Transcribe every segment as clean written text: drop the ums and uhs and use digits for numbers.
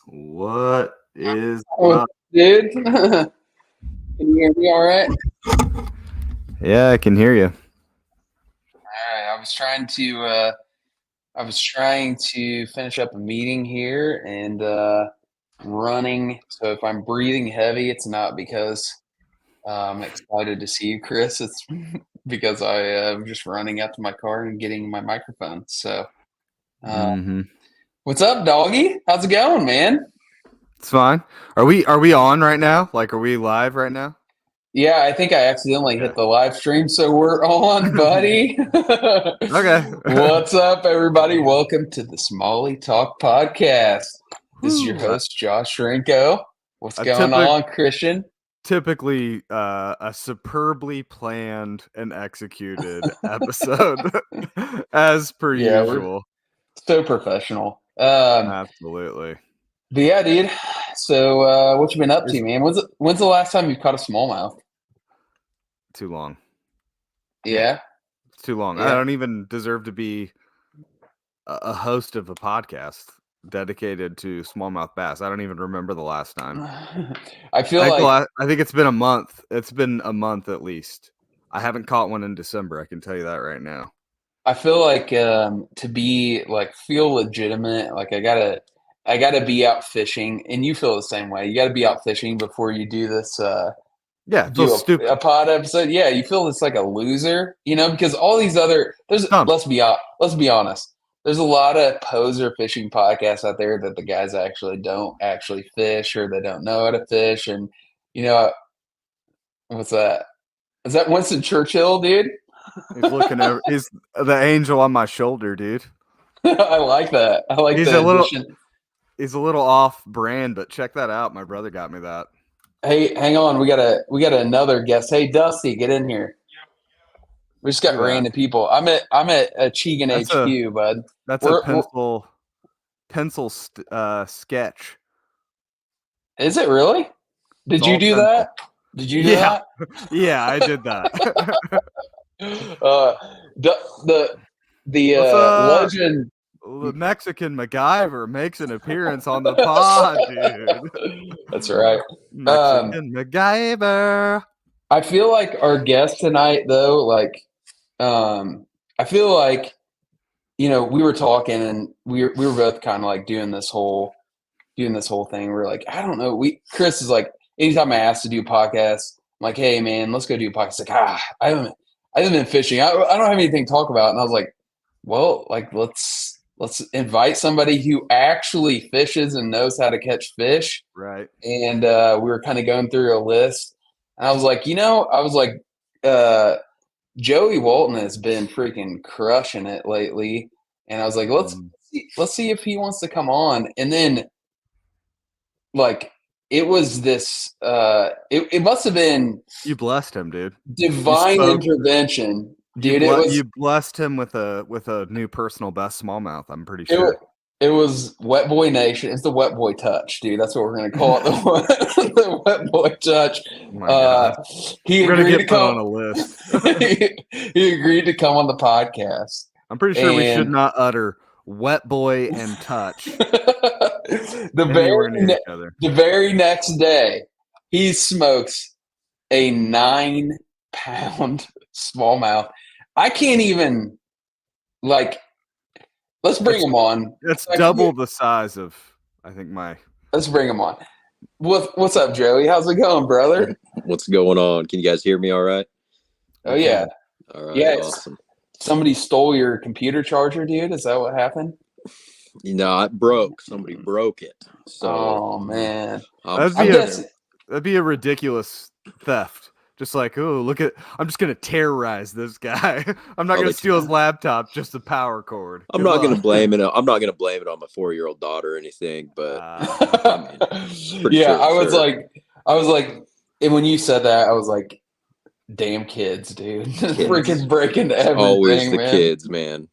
What is Oh, up? dude. Can you hear me all right? Yeah, I can hear you. All right. I was trying to finish up a meeting here and running. So if I'm breathing heavy, it's not because I'm excited to see you, Chris. It's because I'm just running out to my car and getting my microphone. So, uh, Mm-hmm. what's up, doggy? How's it going, man? It's fine. Are we on right now? Like, are we live right now? Yeah, I think I accidentally Okay. hit the live stream, so we're on, buddy. Okay. What's up, everybody? Welcome to the Smallie Talk Podcast. This is your Woo. host, Josh Rinko. What's A going on, Christian? typically a superbly planned and executed episode, as per Yeah, we're usual. so professional. Absolutely. But yeah, dude. So, what you been up to, It's man? When's the last time you caught a smallmouth? too long. Yeah, It's too long. I yeah. don't even deserve to be a host of a podcast dedicated to smallmouth bass. I don't even remember the last time. I feel like I think it's been a month. It's been a month at least. I haven't caught one in December. I can tell you that right now. to be like feel legitimate, like I gotta be out fishing, and you feel the same way. You gotta be out fishing before you do this Yeah, it feels do a stupid. pod episode. Yeah, you feel it's like a loser, because all these other there's Dumb. let's be honest. There's a lot of poser fishing podcasts out there that the guys actually don't actually fish, or they don't know how to fish. And you know what's that? Is that Winston Churchill, dude? He's looking over. He's the angel on my shoulder, dude. I like that. I like He's the a little. addition. He's a little off brand, but check that out. My brother got me that. Hey, hang on. We got another guest. Hey, Dusty, get in here. We just got Look at that. random people. I'm at Chegan That's a HQ, bud. that's a We're sketch. is it really? It's Did you all do pencil. that? Did you do Yeah, that? yeah, I did that. The What's up? legend. The Mexican MacGyver makes an appearance on the pod, dude. That's right. Um, Mexican MacGyver. I feel like our guest tonight, though, um, I feel like we were talking, and we were both kind of like doing this whole thing. We're like, I don't know. Chris is like, anytime I ask to do a podcast, I'm like, hey man, let's go do a podcast. Like, I haven't been fishing. I don't have anything to talk about. And I was like, well, like let's invite somebody who actually fishes and knows how to catch fish. Right. And we were kind of going through a list. And I was like, uh, Joey Walton has been freaking crushing it lately. And I was like, let's see if he wants to come on. And then like it was this it must have been You blessed him, dude. You divine spoke. intervention, dude. It was You blessed him with a new personal best smallmouth. I'm pretty it, wa- sure. it was Wet Boy Nation. It's the Wet Boy Touch, dude. That's what we're gonna call it. The Wet Boy Touch. Oh my god. He We're gonna agreed to get put come. on a list. He agreed to come on the podcast. I'm pretty sure we should And not utter wet boy and touch the anywhere very near each other. the very next day, he smokes a 9-pound smallmouth. I can't even like. Let's bring him on. It's Like, double the size of I think my. let's bring him on. What's up, Joey? How's it going, brother? What's going on? Can you guys hear me all right? Oh yeah, All right, yeah. awesome. Somebody stole your computer charger, dude. Is that what happened? It broke. Somebody broke it. So Oh man, I'm That'd be a ridiculous theft. Just like, oh, look at, I'm just gonna terrorize this guy. I'm not gonna steal his laptop, just the power cord. I'm not gonna blame it. I'm not gonna blame it on my 4-year-old daughter or anything. But yeah, I was like, and when you said that, I was like, damn kids, dude, freaking breaking everything. Always the man. kids, man.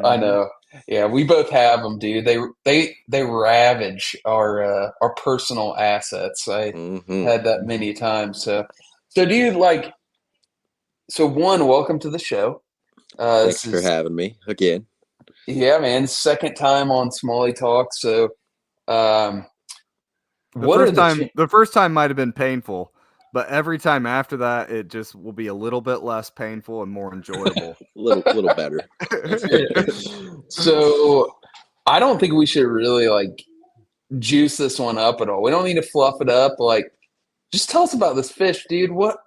I know. Yeah, we both have them, dude. They ravage our personal assets. I had that many times. So dude, welcome to the show. Thanks for having me again. Yeah, man. Second time on Smallie Talk. So The first time might have been painful, but every time after that, it just will be a little bit less painful and more enjoyable. little better. So I don't think we should really like juice this one up at all. We don't need to fluff it up. Like, just tell us about this fish, dude. What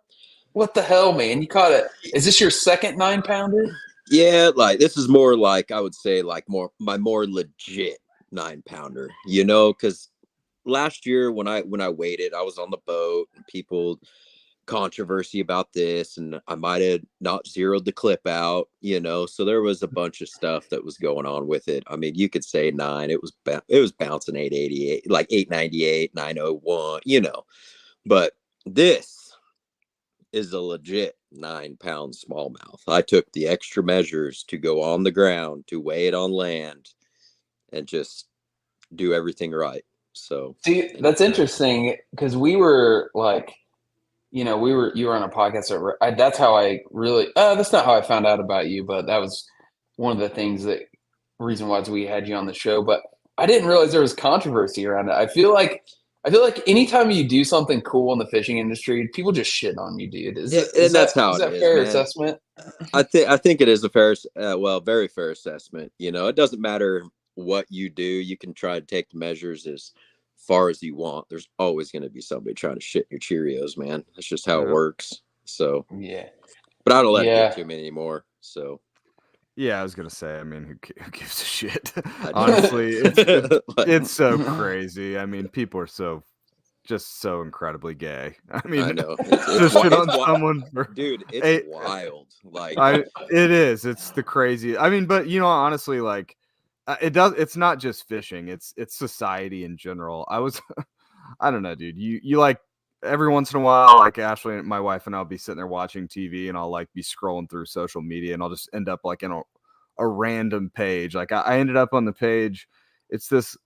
the hell, man? You caught it. Is this your second 9-pounder? Yeah, like this is more like I would say like my more legit 9-pounder, you know, because last year when I waited, I was on the boat and people controversy about this and I might have not zeroed the clip out, you know, so there was a bunch of stuff that was going on with it. I mean, you could say 9, it was bouncing 888, like 898, 901, you know, but this is a legit 9-pound smallmouth. I took the extra measures to go on the ground, to weigh it on land, and just do everything right. So see, that's interesting because we were like, you were on a podcast. That's how I really. That's not how I found out about you, but that was one of the things reason why we had you on the show. But I didn't realize there was controversy around it. I feel like anytime you do something cool in the fishing industry, people just shit on you, dude. Is that fair assessment? I think it is a fair, very fair assessment. You know, it doesn't matter what you do. You can try to take the measures as far as you want. There's always going to be somebody trying to shit in your Cheerios, man. That's just how it works. So yeah, but I don't let it get to me anymore. So yeah, I was gonna say. I mean, who gives a shit? Honestly, it's so crazy. I mean, people are so incredibly gay. I mean, I know. Just shit on someone, dude. It's wild. Like it is. It's the crazy. I mean, but honestly, like it's not just fishing. It's society in general. I don't know, dude. You like. Every once in a while, like Ashley, my wife, and I'll be sitting there watching TV, and I'll like be scrolling through social media, and I'll just end up like in a random page. Like I ended up on the page. It's this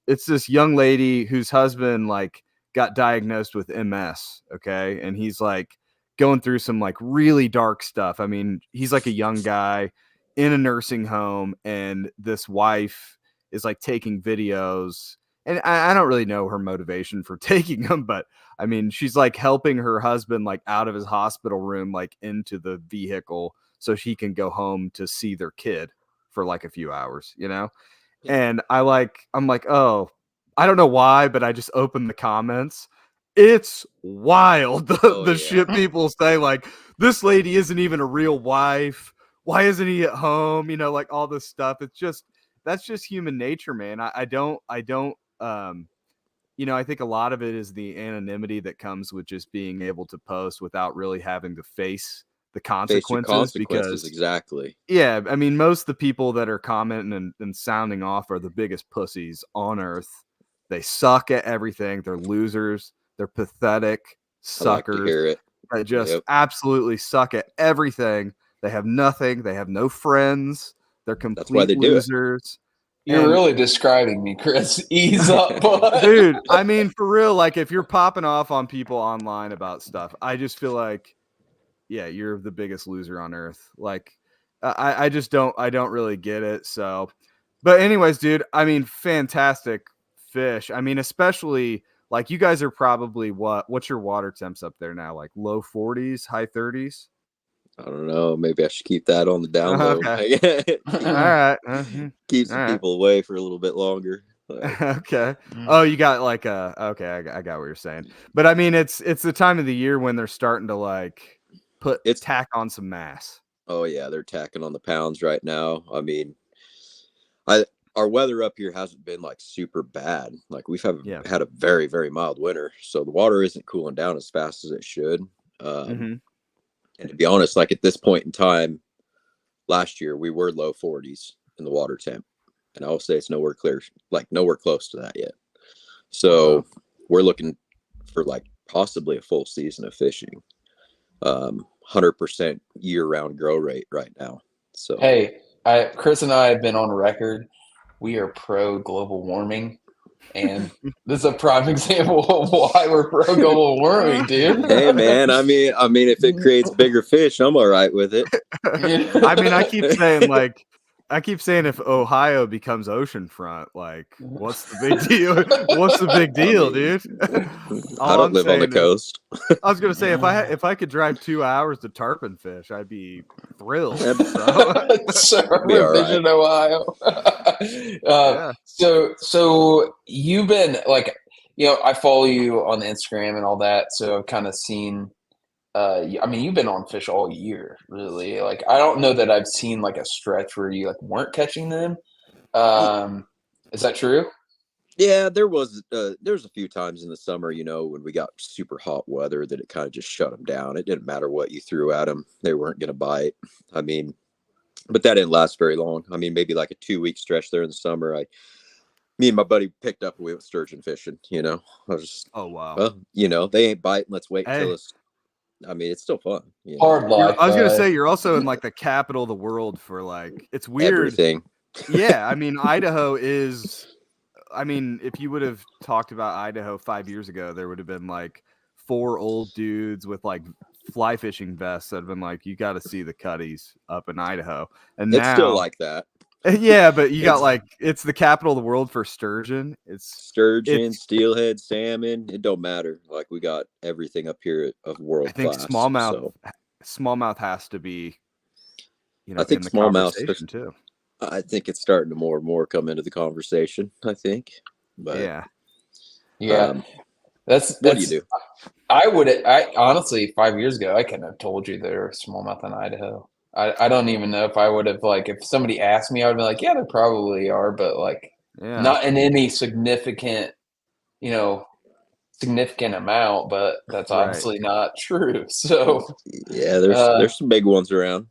young lady whose husband like got diagnosed with MS. Okay, and he's like going through some like really dark stuff. I mean, he's like a young guy in a nursing home, and this wife is like taking videos. And I don't really know her motivation for taking them, but I mean, she's like helping her husband like out of his hospital room, like into the vehicle so she can go home to see their kid for like a few hours, you know? And I'm like, oh, I don't know why, but I just opened the comments. It's wild. The shit people say, like, this lady isn't even a real wife. Why isn't he at home? You know, like all this stuff. That's just human nature, man. I don't I think a lot of it is the anonymity that comes with just being able to post without really having to face the consequences. Because exactly. Yeah, I mean, most of the people that are commenting and sounding off are the biggest pussies on earth. They suck at everything. They're losers. They're pathetic suckers. I like to hear it. They just absolutely suck at everything. They have nothing. They have no friends. They're complete losers. You're really describing me, Chris. Ease up, bud. Dude. I mean, for real, like if you're popping off on people online about stuff, I just feel like, yeah, you're the biggest loser on earth. Like, I don't really get it. So, but anyways, dude, I mean, fantastic fish. I mean, especially like you guys are probably what's your water temps up there now? Like low 40s, high 30s? I don't know. Maybe I should keep that on the down low. Okay. All right. Keep some people away for a little bit longer. Okay. Oh, you got like okay. I got what you're saying. But I mean, it's the time of the year when they're starting to like tack on some mass. Oh yeah, they're tacking on the pounds right now. I mean, our weather up here hasn't been like super bad. Like we've had a very, very mild winter, so the water isn't cooling down as fast as it should. And to be honest, like at this point in time, last year we were low 40s in the water temp, and I will say it's nowhere close to that yet. So we're looking for like possibly a full season of fishing, 100% year-round grow rate right now. So hey, Chris and I have been on record. We are pro global warming. And this is a prime example of why we're pro global warming, dude. Hey, man. I mean, if it creates bigger fish, I'm all right with it. I mean, I keep saying like I keep saying if Ohio becomes oceanfront, like, what's the big deal? What's the big deal, dude? I don't live on the coast. I was gonna say if I could drive 2 hours to tarpon fish, I'd be thrilled. So. Be all right. In Ohio. Yeah. So you've been like, I follow you on Instagram and all that, so I've kind of seen. I mean, you've been on fish all year, really. Like, I don't know that I've seen like a stretch where you like weren't catching them. Is that true? Yeah, there's a few times in the summer, when we got super hot weather that it kind of just shut them down. It didn't matter what you threw at them. They weren't going to bite. I mean, but that didn't last very long. I mean, maybe like a 2-week stretch there in the summer. Me and my buddy picked up and we went sturgeon fishing, I was just, oh, wow. Well, they ain't biting. Let's wait until it's, I mean, it's still fun. Hard life. I was going to say, you're also in like the capital of the world for like, it's weird. Everything. Yeah. I mean, Idaho is, I mean, if you would have talked about Idaho 5 years ago, there would have been like 4 old dudes with like fly fishing vests that have been like, you got to see the cutties up in Idaho. And it's now, still like that. Yeah, but you got like, it's the capital of the world for sturgeon. It's sturgeon, steelhead, salmon. It don't matter. Like, we got everything up here of world class. I think smallmouth has to be, I think in the smallmouth conversation too. I think it's starting to more and more come into the conversation, I think. But yeah. That's what do you do? I honestly 5 years ago I couldn't have told you there were smallmouth in Idaho. I don't even know if I would have, like, if somebody asked me, I would be like, yeah, there probably are, but like not in any significant amount, but that's obviously not true. So yeah, there's some big ones around.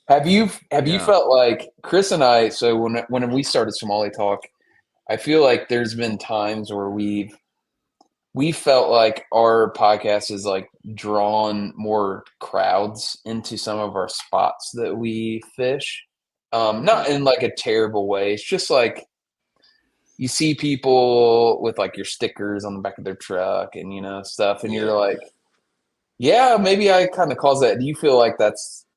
Have you felt like Chris and I? So when we started Smallie Talk, I feel like there's been times where we felt like our podcast has like drawn more crowds into some of our spots that we fish. Not in like a terrible way. It's just like you see people with like your stickers on the back of their truck and stuff, and you're like, yeah, maybe I kind of caused that. Do you feel like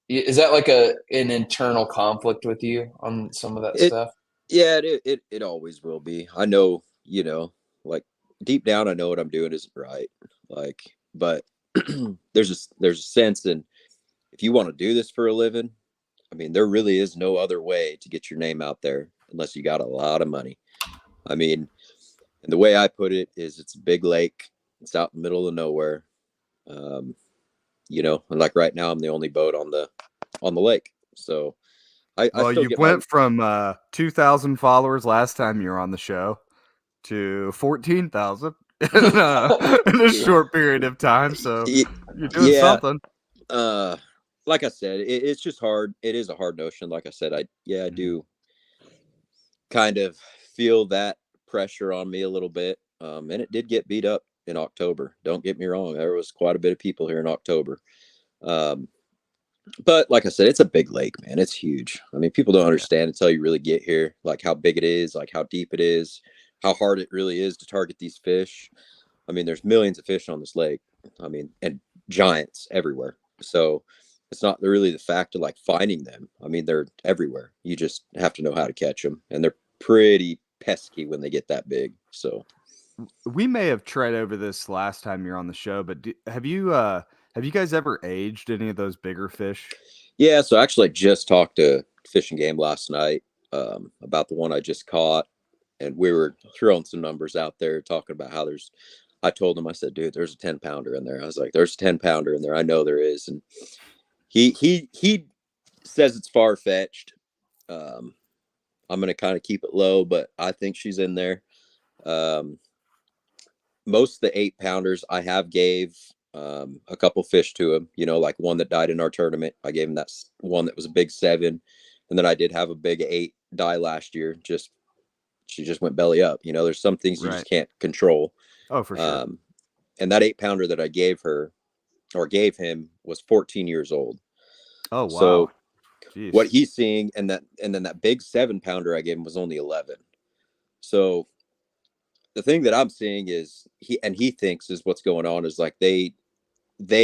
is that like an internal conflict with you on some of that stuff? Yeah, it always will be. I know, like deep down, I know what I'm doing isn't right. Like, but there's a sense in, if you want to do this for a living, I mean, there really is no other way to get your name out there unless you got a lot of money. I mean, and the way I put it is, it's a big lake. It's out in the middle of nowhere. And like right now, I'm the only boat on the lake. So you went from 2,000 followers last time you were on the show to 14,000 in a short period of time. So you're doing something. Like I said, it's just hard. It is a hard notion. Like I said, I do kind of feel that pressure on me a little bit. And it did get beat up in October. Don't get me wrong. There was quite a bit of people here in October. But like I said, it's a big lake, man. It's huge. I mean, people don't understand until you really get here, like how big it is, like how deep it is, how hard it really is to target these fish. I mean, there's millions of fish on this lake. I mean, and giants everywhere. So it's not really the fact of like finding them. I mean, they're everywhere. You just have to know how to catch them, and they're pretty pesky when they get that big. So we may have tried over this last time you're on the show, but have you guys ever aged any of those bigger fish? Yeah, so actually I just talked to Fish and Game last night about the one I just caught, and we were throwing some numbers out there talking about how I told him, I said, dude, there's a 10-pounder in there. I was like, there's a 10-pounder in there. I know there is. And he says it's far-fetched. I'm going to kind of keep it low, but I think she's in there. Most of the 8-pounders I have gave a couple fish to him, like one that died in our tournament. I gave him that one that was a big 7. And then I did have a big 8 die last year. She just went belly up. There's some things you just can't control. Oh, for sure. And that 8-pounder that I gave him was 14 years old. Oh, wow. So jeez. What he's seeing, and then that big 7-pounder I gave him was only 11. So the thing that I'm seeing is he thinks is what's going on is like they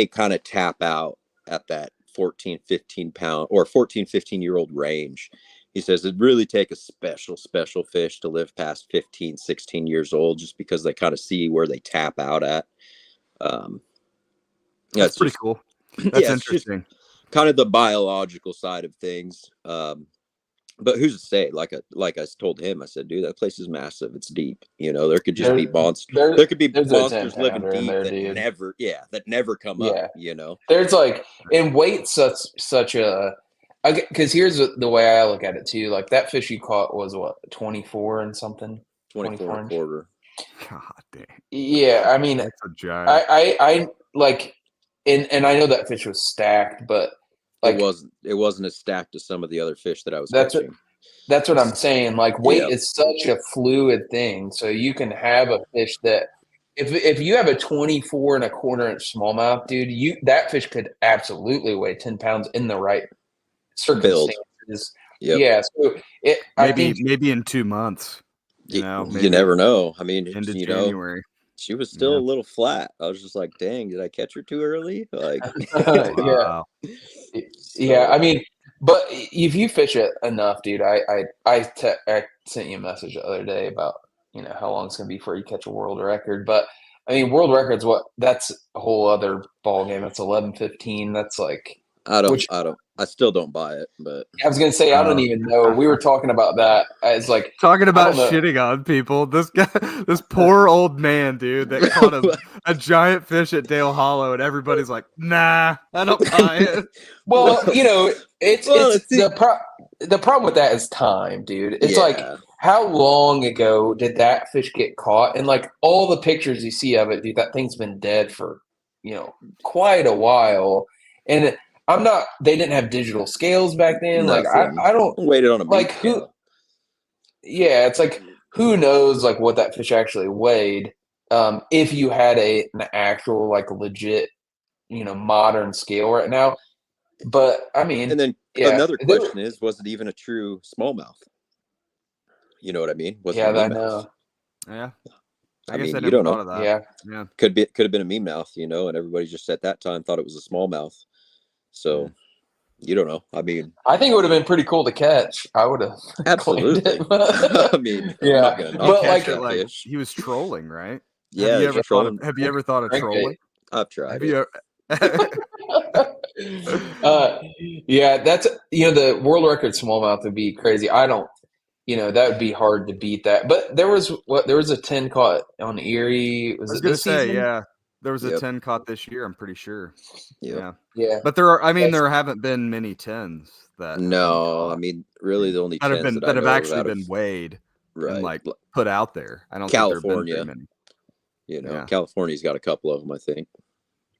kind of tap out at that 14, 15 pound or 14, 15-year-old range. He says it really take a special fish to live past 15, 16 years old, just because they kind of see where they tap out at. That's pretty cool. That's yeah, it's just interesting. kind of the biological side of things. But who's to say? Like I told him, I said, dude, that place is massive. It's deep. You know, there could just be monsters. There could be monsters living deep that never come up. You know, there's like in weight such a. Because here's the way I look at it too. Like that fish you caught was what 24 and something. 24 and a quarter. God damn. Yeah, I mean, that's a giant. I like, and I know that fish was stacked, but like it wasn't as stacked as some of the other fish that I was catching. That's what I'm saying. Like weight is such a fluid thing, so you can have a fish that if you have a 24 and a quarter inch smallmouth, dude, that fish could absolutely weigh 10 pounds in the right circumstances. Yep. Yeah, so maybe in 2 months. You never know. I mean, into January. She was still a little flat. I was just like, dang, did I catch her too early? Like, wow. Yeah. I mean, but if you fish it enough, dude, I sent you a message the other day about, how long it's going to be before you catch a world record. But I mean, world record's that's a whole other ball game. It's 11:15. That's like, I still don't buy it, but I was going to say, I don't even know. We were talking about that. It's like talking about shitting on people. This guy, this poor old man, dude, that caught a giant fish at Dale Hollow, and everybody's like, nah, I don't buy it. Well, the problem with that is time, dude. It's like, how long ago did that fish get caught? And like all the pictures you see of it, dude, that thing's been dead for, quite a while. And they didn't have digital scales back then. Nothing. Like I don't waited on a like who. Yeah, it's like who knows like what that fish actually weighed. If you had an actual like legit, modern scale right now. But I mean, and then another question is, was it even a true smallmouth? You know what I mean? I know. Yeah. I guess mean, I you don't know. Of that. Yeah. Could have been a mean-mouth, and everybody just at that time thought it was a smallmouth. So you don't know. I mean, I think it would have been pretty cool to catch. I would have absolutely. I mean, I'm not gonna not catch that fish. He was trolling, right? Yeah. Have you ever thought of trolling? I've tried. Yeah, that's the world record smallmouth would be crazy. I don't, that would be hard to beat that. But there was a 10 caught on Erie. Was it this season? Yeah. There was a 10 caught this year, I'm pretty sure. Yeah. But there haven't been many 10s that. No, I mean, really, the only 10s that have actually been weighed, right, and like put out there. I don't California. think there have been very many. California's got a couple of them, I think.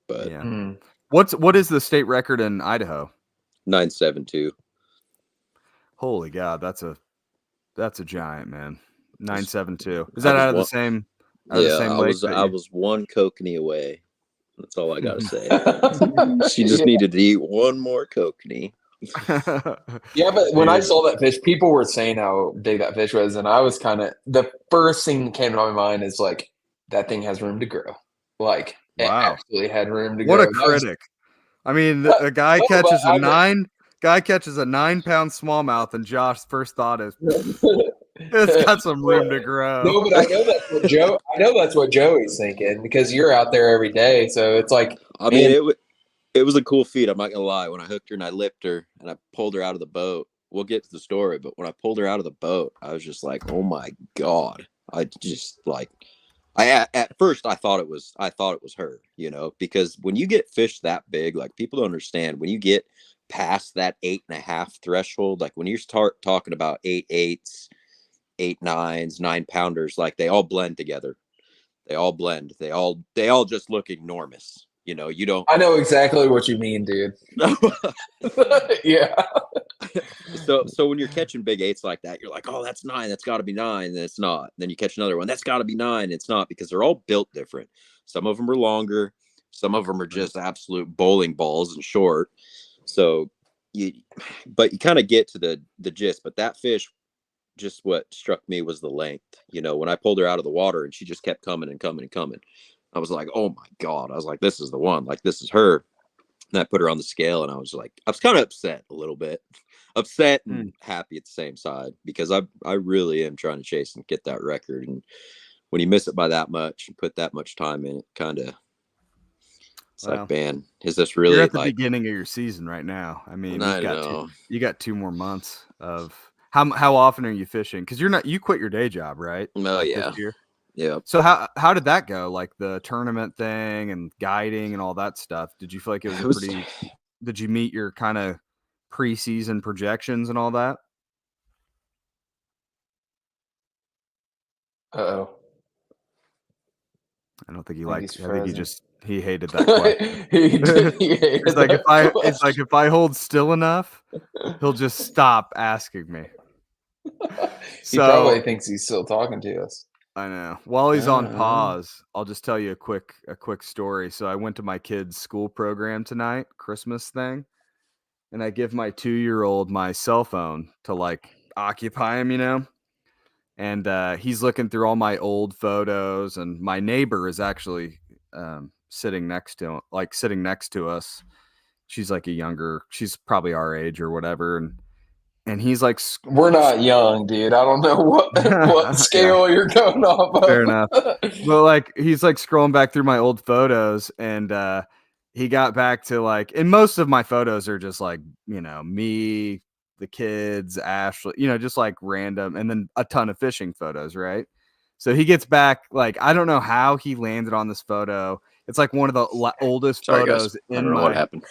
But what is the state record in Idaho? 972. Holy God, that's a giant, man. 972. Is that out of the same? I was one kokanee away. That's all I gotta say. She just needed to eat one more kokanee. Yeah, but when I saw that fish, people were saying how big that fish was, and I was the first thing that came to my mind is like, that thing has room to grow. Like, it absolutely had room to grow. What a critic! I mean, a guy catches a 9-pound smallmouth, and Josh's first thought is, it's got some room to grow. No, but I know that's what Joey's thinking, because you're out there every day. So it's like, I mean, it was a cool feat. I'm not gonna lie. When I hooked her and I lipped her and I pulled her out of the boat, we'll get to the story. But when I pulled her out of the boat, I was just like, oh my God! At first I thought it was her, because when you get fish that big, like, people don't understand, when you get past that 8.5 threshold, like when you start talking about 8.8s, 8.9s, 9-pounders, like, they all blend together. They all blend. They all just look enormous. You don't. I know exactly what you mean, dude. Yeah. So when you're catching big 8s like that, you're like, oh, that's 9. That's got to be 9. And it's not. Then you catch another one. That's got to be 9. It's not, because they're all built different. Some of them are longer. Some of them are just absolute bowling balls and short. So you kind of get to the gist. But that fish, just what struck me was the length. When I pulled her out of the water and she just kept coming and coming and coming, I was like, oh my God. I was like, this is the one. Like, this is her. And I put her on the scale, and I was kind of upset a little bit, upset and happy at the same side, because I really am trying to chase and get that record. And when you miss it by that much and put that much time in it, kind of, it's like, man, is this really? You're at the beginning of your season right now. I mean, you got 2 more months of how often are you fishing? Because you quit your day job, right? Oh, yeah. This year? Yeah. So how did that go? Like the tournament thing and guiding and all that stuff. Did you feel like it was pretty? Did you meet your kind of preseason projections and all that? Uh-oh. I don't think he liked. I think he hated that question. It's like if I hold still enough, he'll just stop asking me. He probably thinks he's still talking to us. I know. While he's on pause, I'll just tell you a quick story. So I went to my kid's school program tonight, Christmas thing, and I give my 2-year-old my cell phone to like occupy him, you know. And he's looking through all my old photos, and my neighbor is actually sitting next to us. She's like she's probably our age or whatever, and he's like, we're not young, dude. I don't know what scale you're going off of. Fair enough. But like, he's like scrolling back through my old photos, and he got back to like, and most of my photos are just like, you know, me, the kids, Ashley, you know, just like random, and then a ton of fishing photos, right? So he gets back, like, I don't know how he landed on this photo. It's like one of the oldest photos guys. I don't know what happened.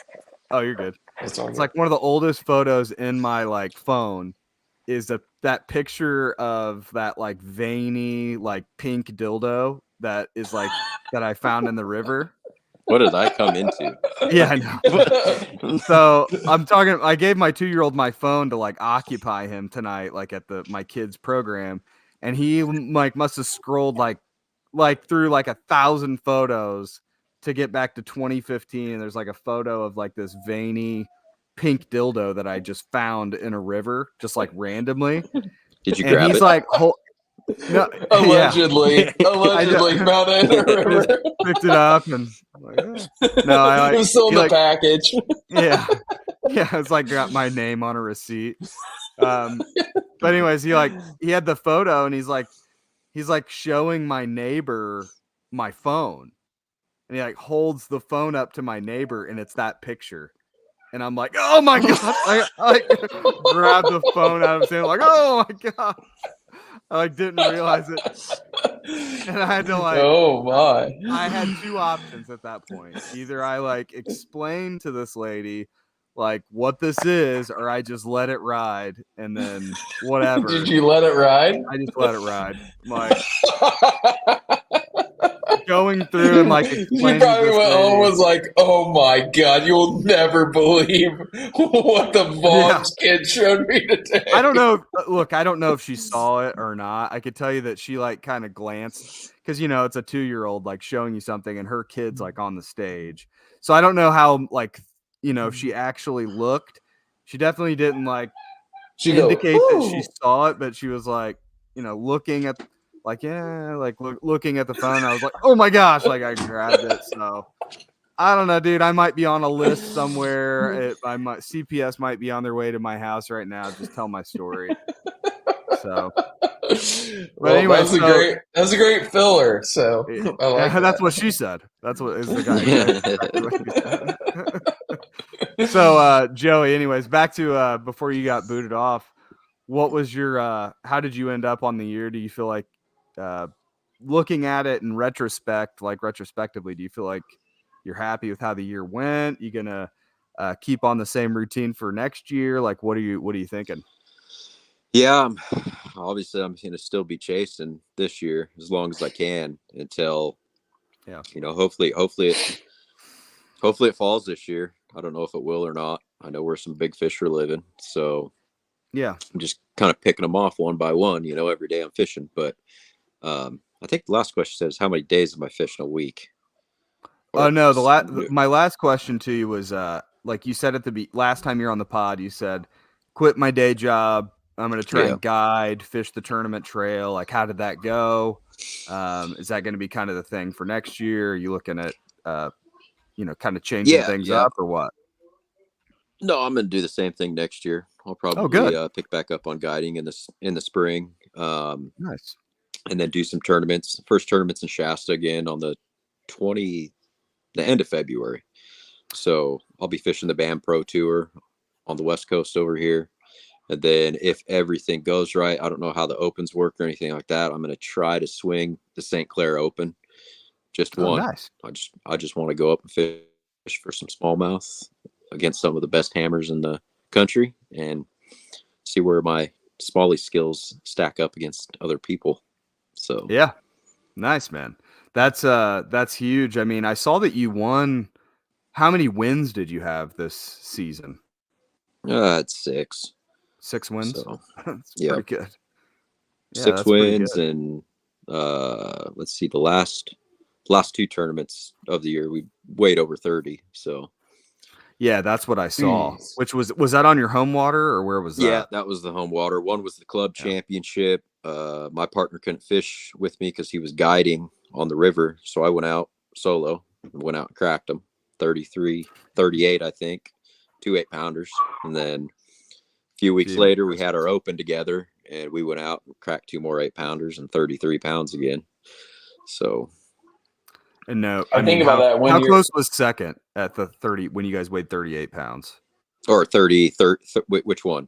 Oh, you're good. It's like one of the oldest photos in my like phone is that picture of that like veiny like pink dildo that is like that I found in the river. What did I come into? Yeah, I know. So I gave my 2-year-old my phone to like occupy him tonight, like at my kid's program, and he like must have scrolled like through like 1,000 photos to get back to 2015. And there's like a photo of like this veiny pink dildo that I just found in a river, just like randomly. Did you grab it? And he's like, no, allegedly found it in a river. Picked it up and like, no, it was still in the package. Yeah, it's like got my name on a receipt. But anyways, he had the photo, and he's like showing my neighbor my phone, and he like holds the phone up to my neighbor, and it's that picture. And I'm like, oh my god! I grabbed the phone out of his hand, like, oh my god! I like didn't realize it, and I had to like, oh my! I had 2 options at that point. Either I like explain to this lady like what this is, or I just let it ride, and then whatever. Did you let it ride? I just let it ride. Like going through and like explaining. You probably went home was like, "Oh my god, you'll never believe what the Vaughn's kid showed me today." I don't know. Look, I don't know if she saw it or not. I could tell you that she like kind of glanced, because you know it's a 2-year-old like showing you something, and her kid's like on the stage. So I don't know how like, you know, if she actually looked. She definitely didn't like indicate that she saw it, but she was like, you know, looking at. Like, yeah, like looking at the phone, I was like, oh my gosh, like I grabbed it. So I don't know, dude. I might be on a list somewhere. CPS might be on their way to my house right now. Just tell my story. So, but anyway, that's a great filler. So yeah, I like that's what she said. That's what is the guy. So, Joey. Anyways, back to before you got booted off. What was your? How did you end up on the year? Do you feel like? Looking at it in retrospectively, do you feel like you're happy with how the year went? You gonna keep on the same routine for next year? Like, what are you thinking? Yeah, obviously I'm gonna still be chasing this year as long as I can until, you know, hopefully it falls this year. I don't know if it will or not. I know where some big fish are living, so yeah, I'm just kind of picking them off one by one. You know, every day I'm fishing, but I think the last question says, how many days am I fishing a week? Oh no, my last question to you was like you said at the last time you're on the pod, you said, quit my day job. I'm going to try and guide, fish the tournament trail. Like, how did that go? Is that going to be kind of the thing for next year? Are you looking at kind of changing Yeah, things yeah. up or what? No, I'm gonna do the same thing next year. I'll Oh, probably good. pick back up on guiding in the spring, Nice. and then do some tournaments. First tournaments in Shasta again on the end of February. So I'll be fishing the Bam Pro Tour on the West Coast over here. And then if everything goes right, I don't know how the opens work or anything like that. I'm going to try to swing the St. Clair Open, just Oh, one. nice. I just want to go up and fish for some smallmouth against some of the best hammers in the country and see where my Smallie skills stack up against other people. So Yeah. Nice, man. That's huge. I mean, I saw that you won. How many wins did you have this season? it's 6. 6 wins. So That's yeah, pretty good. Yeah, 6 that's pretty wins, good. and let's see, the last 2 tournaments of the year we weighed over 30. So Yeah, that's what I saw. Jeez. Which was that on your home water or where was yeah, that? that was the home water. One was the club Yeah. championship. My partner couldn't fish with me because he was guiding on the river, so I went out solo and went out and cracked them 33 38, I think, 2 8-pounders. And then a few weeks Gee, later we had our open together and we went out and cracked 2 more 8-pounders and 33 pounds again. So and no, I think about that when how you're close was second at the 30 when you guys weighed 38 pounds? or 30 which one?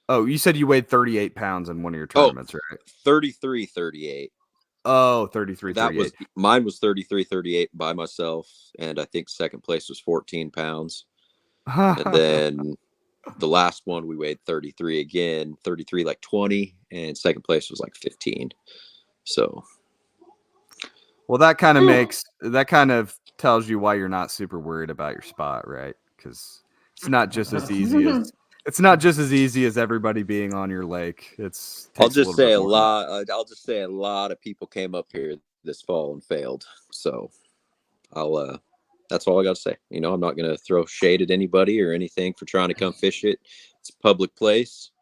Oh, you said you weighed 38 pounds in one of your Oh, tournaments, right? 33 38. Oh, 33, That was 38. mine was 33 38 by myself, and I think second place was 14 pounds. And then the last one we weighed 33 again, 33 like 20, and second place was like 15. So Well, that kind of tells you why you're not super worried about your spot, right? Because it's not just as easy as everybody being on your lake. I'll Takes a just little bit say a more than that. lot. I'll just say a lot of people came up here this fall and failed. So I'll that's all I got to say. I'm not going to throw shade at anybody or anything for trying to come fish it. It's a public place,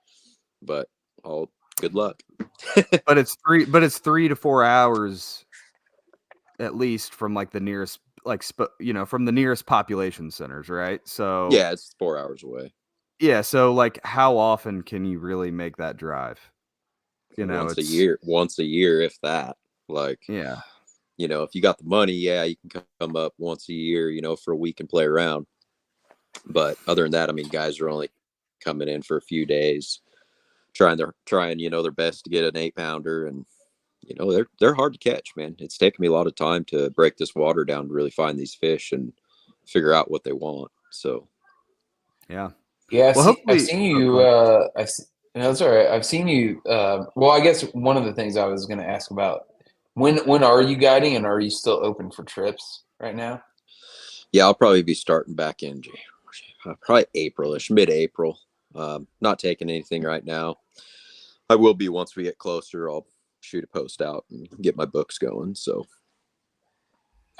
but all good luck. But it's 3 to 4 hours at least from like the nearest from the nearest population centers, right? So Yeah, it's 4 hours away. yeah, so like how often can you really make that drive? Once It's a year, if that. Like, yeah. if you got the money, yeah, you can come up once a year, for a week and play around. But other than that, I mean, guys are only coming in for a few days, trying their best to get an 8-pounder, and they're hard to catch, man. It's taken me a lot of time to break this water down to really find these fish and figure out what they want. So Yeah. Yeah, Well, I've hopefully seen oh, you. go ahead. No, that's all right. I've seen you. Well, I guess one of the things I was going to ask about when are you guiding, and are you still open for trips right now? yeah, I'll probably be starting back in probably April-ish, mid-April. Not taking anything right now. I will be once we get closer. I'll shoot a post out and get my books going. So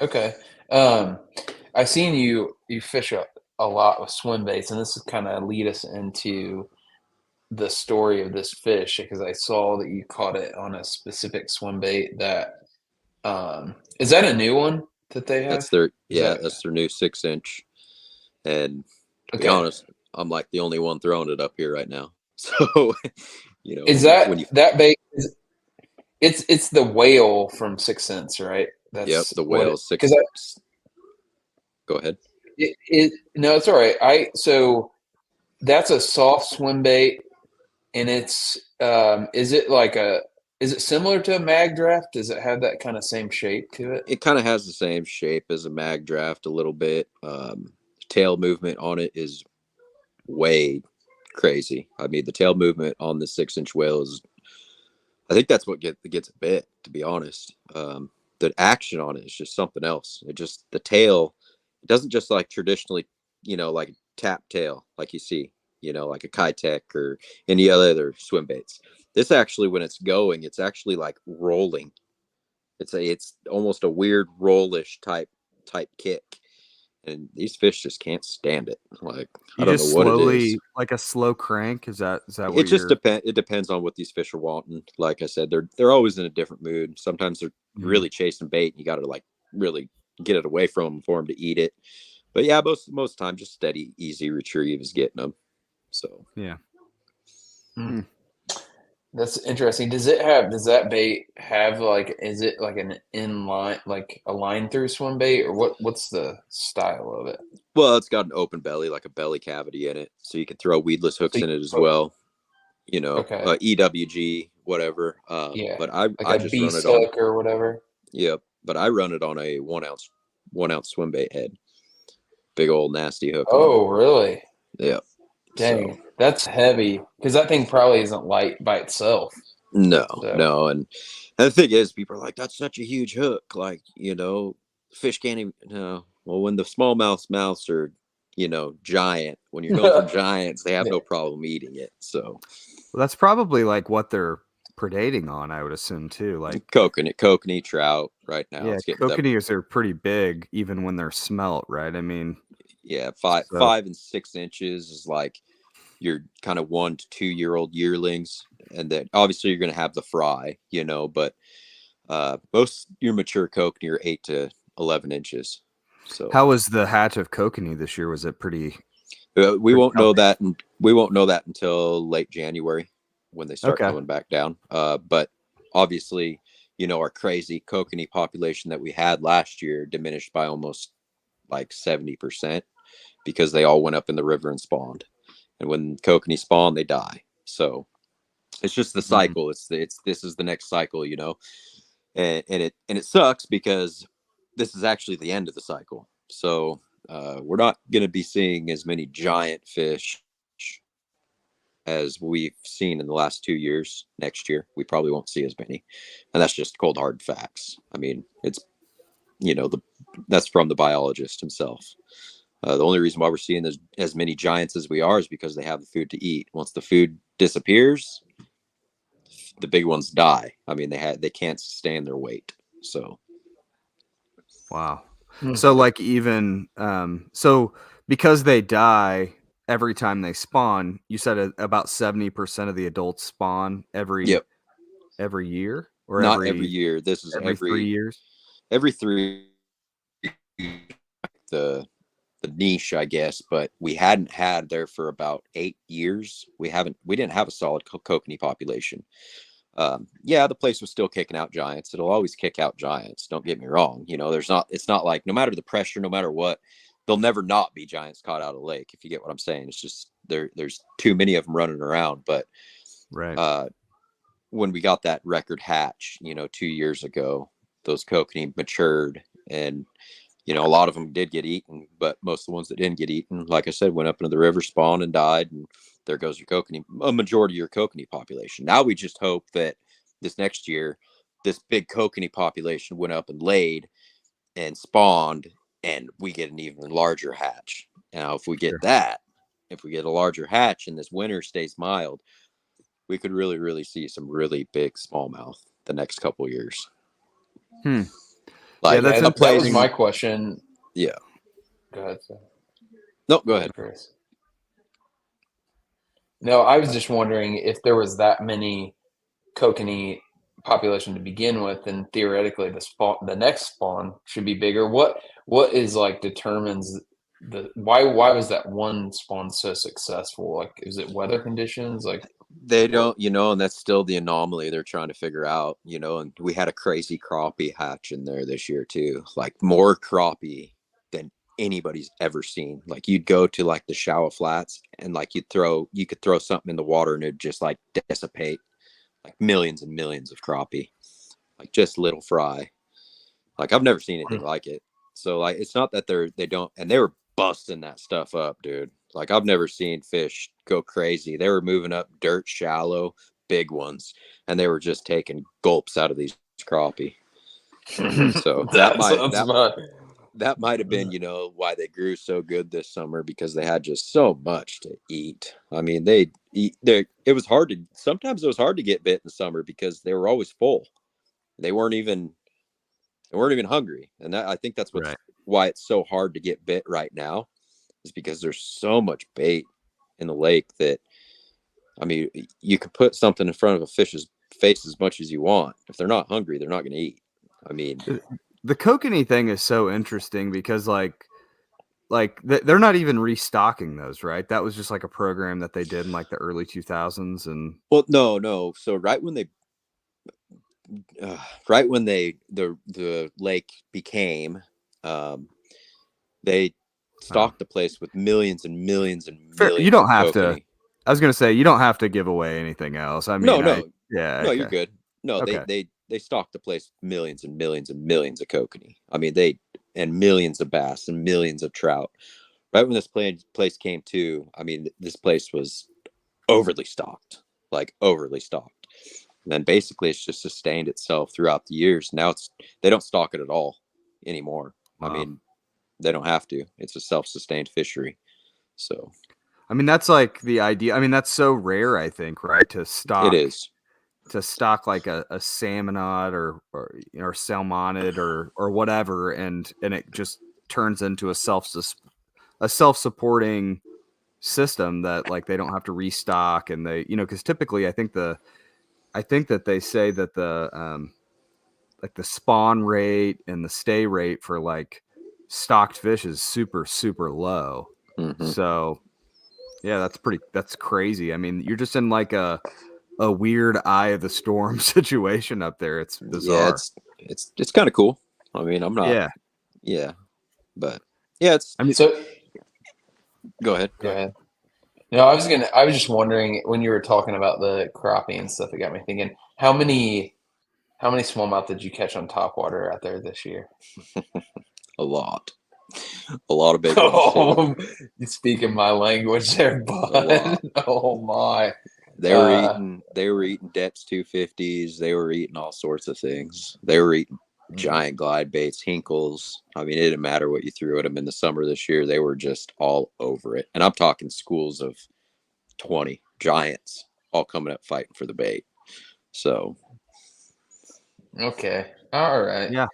Okay. I've seen you fish a lot with swim baits, and this is kind of lead us into the story of this fish because I saw that you caught it on a specific swim bait that is that a new one that they have? Is that that's their new 6-inch. And to be okay? honest, I'm like the only one throwing it up here right now. So, Is when you that bait? It's the whale from Sixth Sense, right? yep, That's the what whale it because 6. Go ahead. no, it's all right. So that's a soft swim bait, and it's is it similar to a mag draft? Does it have that kind of same shape to it? It kind of has the same shape as a mag draft a little bit. Tail movement on it is way crazy. I mean, the tail movement on the 6-inch whale is, I think that's what gets a bit, to be honest. The action on it is just something else. The tail, it doesn't just like traditionally, like tap tail, like you see, like a Kitech or any other swim baits. This actually, when it's going, it's actually like rolling. It's almost a weird rollish type kick. And these fish just can't stand it. Like, I You don't know just what it is. slowly like a slow crank. Is that It what just you're it depends on what these fish are wanting. Like I said, they're always in a different mood. Sometimes they're Mhm. really chasing bait and you got to like really get it away from them for them to eat it. But yeah, most time just steady, easy retrieve is getting them. So Yeah. That's interesting. Does that bait have like, is it like an inline, like a line through swim bait, or what's the style of it? well, it's got an open belly, like a belly cavity in it, so you can throw weedless hooks in it as well. Okay. EWG, whatever. Yeah. But I Like I a just run beast it on. hook or whatever. Yep. But I run it on a 1 ounce swim bait head, big old nasty hook on Oh, really? it. Yep. Dang, So that's heavy because that thing probably isn't light by itself. no, So. no, and the thing is, people are like, "That's such a huge hook." Like, fish can't even. No, well, when the smallmouth mouths are, giant. When you're going for giants, they have no problem eating it. So Well, that's probably like what they're predating on, I would assume too. Like kokanee trout right now. yeah, It's getting them. kokanees are pretty big even when they're smelt, right? I mean, Yeah, so 5 and 6 inches is like your kind of 1 to 2 year old yearlings, and then obviously you're going to have the fry, but most your mature kokanee are 8 to 11 inches. So how was the hatch of kokanee this year? Was it pretty we won't know healthy? that, and we won't know that until late January when they start Okay. coming back down. But obviously, our crazy kokanee population that we had last year diminished by almost like 70% because they all went up in the river and spawned. And when kokanee spawn, they die. So it's just the Mhm. cycle. This is the next cycle, and it sucks because this is actually the end of the cycle. So we're not going to be seeing as many giant fish as we've seen in the last 2 years. Next year, we probably won't see as many, and that's just cold hard facts. I mean, it's that's from the biologist himself. The only reason why we're seeing as many giants as we are is because they have the food to eat. Once the food disappears, the big ones die. I mean, they can't sustain their weight. So Wow. So like even so because they die every time they spawn, you said about 70% of the adults spawn every yep, year or not every year. This is every 3 years? every 3 the niche, I guess, but we hadn't had there for about 8 years. We didn't have a solid kokanee population. Yeah, the place was still kicking out giants. It'll always kick out giants. Don't get me wrong. It's not like no matter the pressure, no matter what, there'll never not be giants caught out of the lake. If you get what I'm saying, it's just there's too many of them running around. But Right. when we got that record hatch, 2 years ago, those kokanee matured, and a lot of them did get eaten, but most of the ones that didn't get eaten, like I said, went up into the river, spawned, and died. And there goes your kokanee, a majority of your kokanee population. Now we just hope that this next year, this big kokanee population went up and laid and spawned, and we get an even larger hatch. Now, if we get Sure. that, if we get a larger hatch and this winter stays mild, we could really, really see some really big smallmouth the next couple of years. Yeah, Like that's that was interesting. my question. Yeah. Go ahead, sir. No, go ahead. Chris. No, I was just wondering if there was that many kokanee population to begin with, then theoretically the next spawn should be bigger. What is like determines why was that one spawn so successful? Like, is it weather conditions? Like They don't, and that's still the anomaly they're trying to figure out, and we had a crazy crappie hatch in there this year too, like more crappie than anybody's ever seen. Like you'd go to like the shallow flats and like you could throw something in the water and it'd just like dissipate like millions and millions of crappie, like just little fry. Like I've never seen anything like it. So like it's not that they don't, and they were busting that stuff up, dude. Like I've never seen fish go crazy. They were moving up dirt shallow, big ones, and they were just taking gulps out of these crappie. So that sounds fun. that might have been, why they grew so good this summer, because they had just so much to eat. I mean, it was hard to sometimes it was hard to get bit in the summer because they were always full. They weren't even hungry, and I think that's Right. why it's so hard to get bit right now, is because there's so much bait in the lake that, I mean, you could put something in front of a fish's face as much as you want. If they're not hungry, they're not going to eat. I mean, The kokanee thing is so interesting because like like they're not even restocking those, right? That was just like a program that they did in like the early 2000s. And Well, no. So right when the lake became, they stocked the place with millions and millions and millions. You don't of have to. kokanee. I was gonna say you don't have to give away anything else. I mean, No, yeah, no, okay. you're good. No, Okay. they stocked the place with millions and millions and millions of kokanee. I mean, and millions of bass and millions of trout. Right when this place came to, I mean, this place was overly stocked, like overly stocked. And then basically it's just sustained itself throughout the years. Now they don't stock it at all anymore. Wow. I mean, they don't have to. It's a self-sustained fishery. So I mean, that's like the idea. I mean, that's so rare, I think, right? To stock. it is. To stock like a salmonid or salmonid or whatever, and it just turns into a self-supporting system that like they don't have to restock, and they, because typically I think that they say that the like the spawn rate and the stay rate for like stocked fish is super, super low. Mm-hmm. So yeah, that's crazy. I mean, you're just in like a weird eye of the storm situation up there. It's bizarre. Yeah, it's kind of cool. I mean, I'm not. Yeah, but yeah, so. Go ahead. Go ahead. No, I was just wondering when you were talking about the crappie and stuff. It got me thinking: how many smallmouth did you catch on topwater out there this year? A lot of big ones. Oh, you speaking my language there, bud. Oh my! They were eating depths 250s. They were eating all sorts of things. They were eating giant glide baits, hinkles. I mean, it didn't matter what you threw at them in the summer this year. They were just all over it. And I'm talking schools of 20 giants all coming up fighting for the bait. So. Okay. All right. Yeah.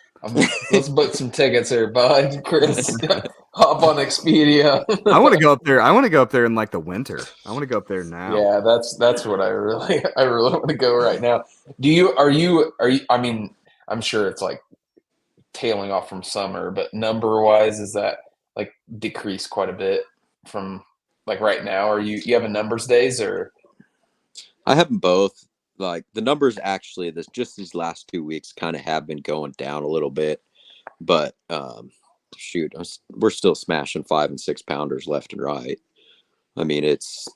Let's book some tickets here, bud. Chris, hop on Expedia. I want to go up there. I want to go up there in like the winter. I want to go up there now. Yeah, that's what I really want to go right now. Are you? I mean, I'm sure it's like tailing off from summer, but number wise, is that like decreased quite a bit from like right now? Are you have a numbers days or? I have them both. Like the numbers actually, these last 2 weeks kind of have been going down a little bit, but shoot, we're still smashing 5 and 6 pounders left and right. I mean, it's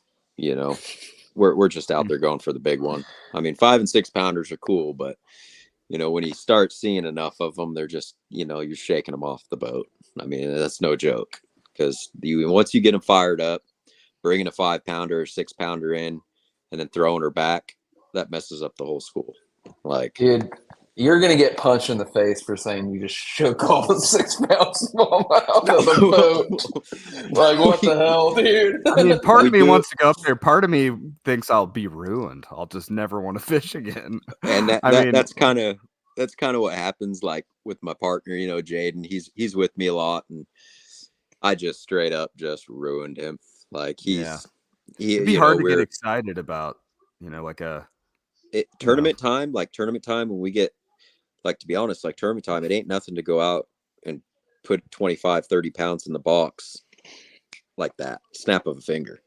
we're just out there going for the big one. I mean, 5 and 6 pounders are cool, but when you start seeing enough of them, they're just you're shaking them off the boat. I mean, that's no joke, because once you get them fired up, bringing a 5 pounder or 6 pounder in, and then throwing her back, that messes up the whole school. Like, dude, you're gonna get punched in the face for saying you just shook all the 6 pounds smallmouth out of the boat. Like, what the hell, dude? I mean, part of me wants to go up there. Part of me thinks I'll be ruined. I'll just never want to fish again. And that's kind of what happens. Like with my partner, Jaden, he's with me a lot, and I just straight up just ruined him. Like it'd be hard to get excited about, like tournament time, when we get, like, to be honest, like tournament time, it ain't nothing to go out and put 25, 30 pounds in the box like that, snap of a finger.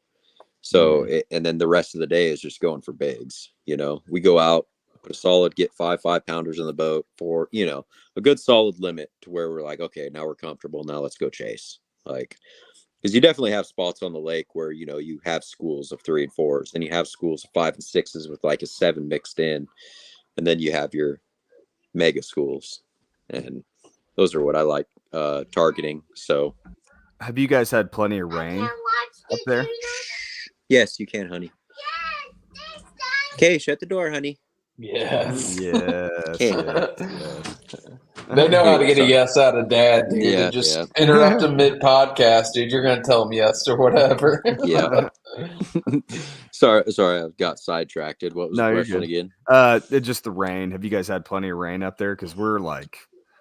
So, and then the rest of the day is just going for bigs. We go out, put a solid, get 5 pounders in the boat for, a good solid limit to where we're like, okay, now we're comfortable. Now let's go chase. Like, because you definitely have spots on the lake where, you have schools of 3 and 4s, and you have schools of 5 and 6s with like a 7 mixed in. And then you have your mega schools. And those are what I like targeting. So. Have you guys had plenty of rain up there? Yes, you can, honey. Okay, shut the door, honey. Yes. Yes. They know how to get a yes out of dad, dude. Yeah, just interrupt them mid-podcast, dude. You're going to tell them yes or whatever. Yeah. Sorry, I got sidetracked. What was the question again? It's just the rain. Have you guys had plenty of rain up there? Because we're like,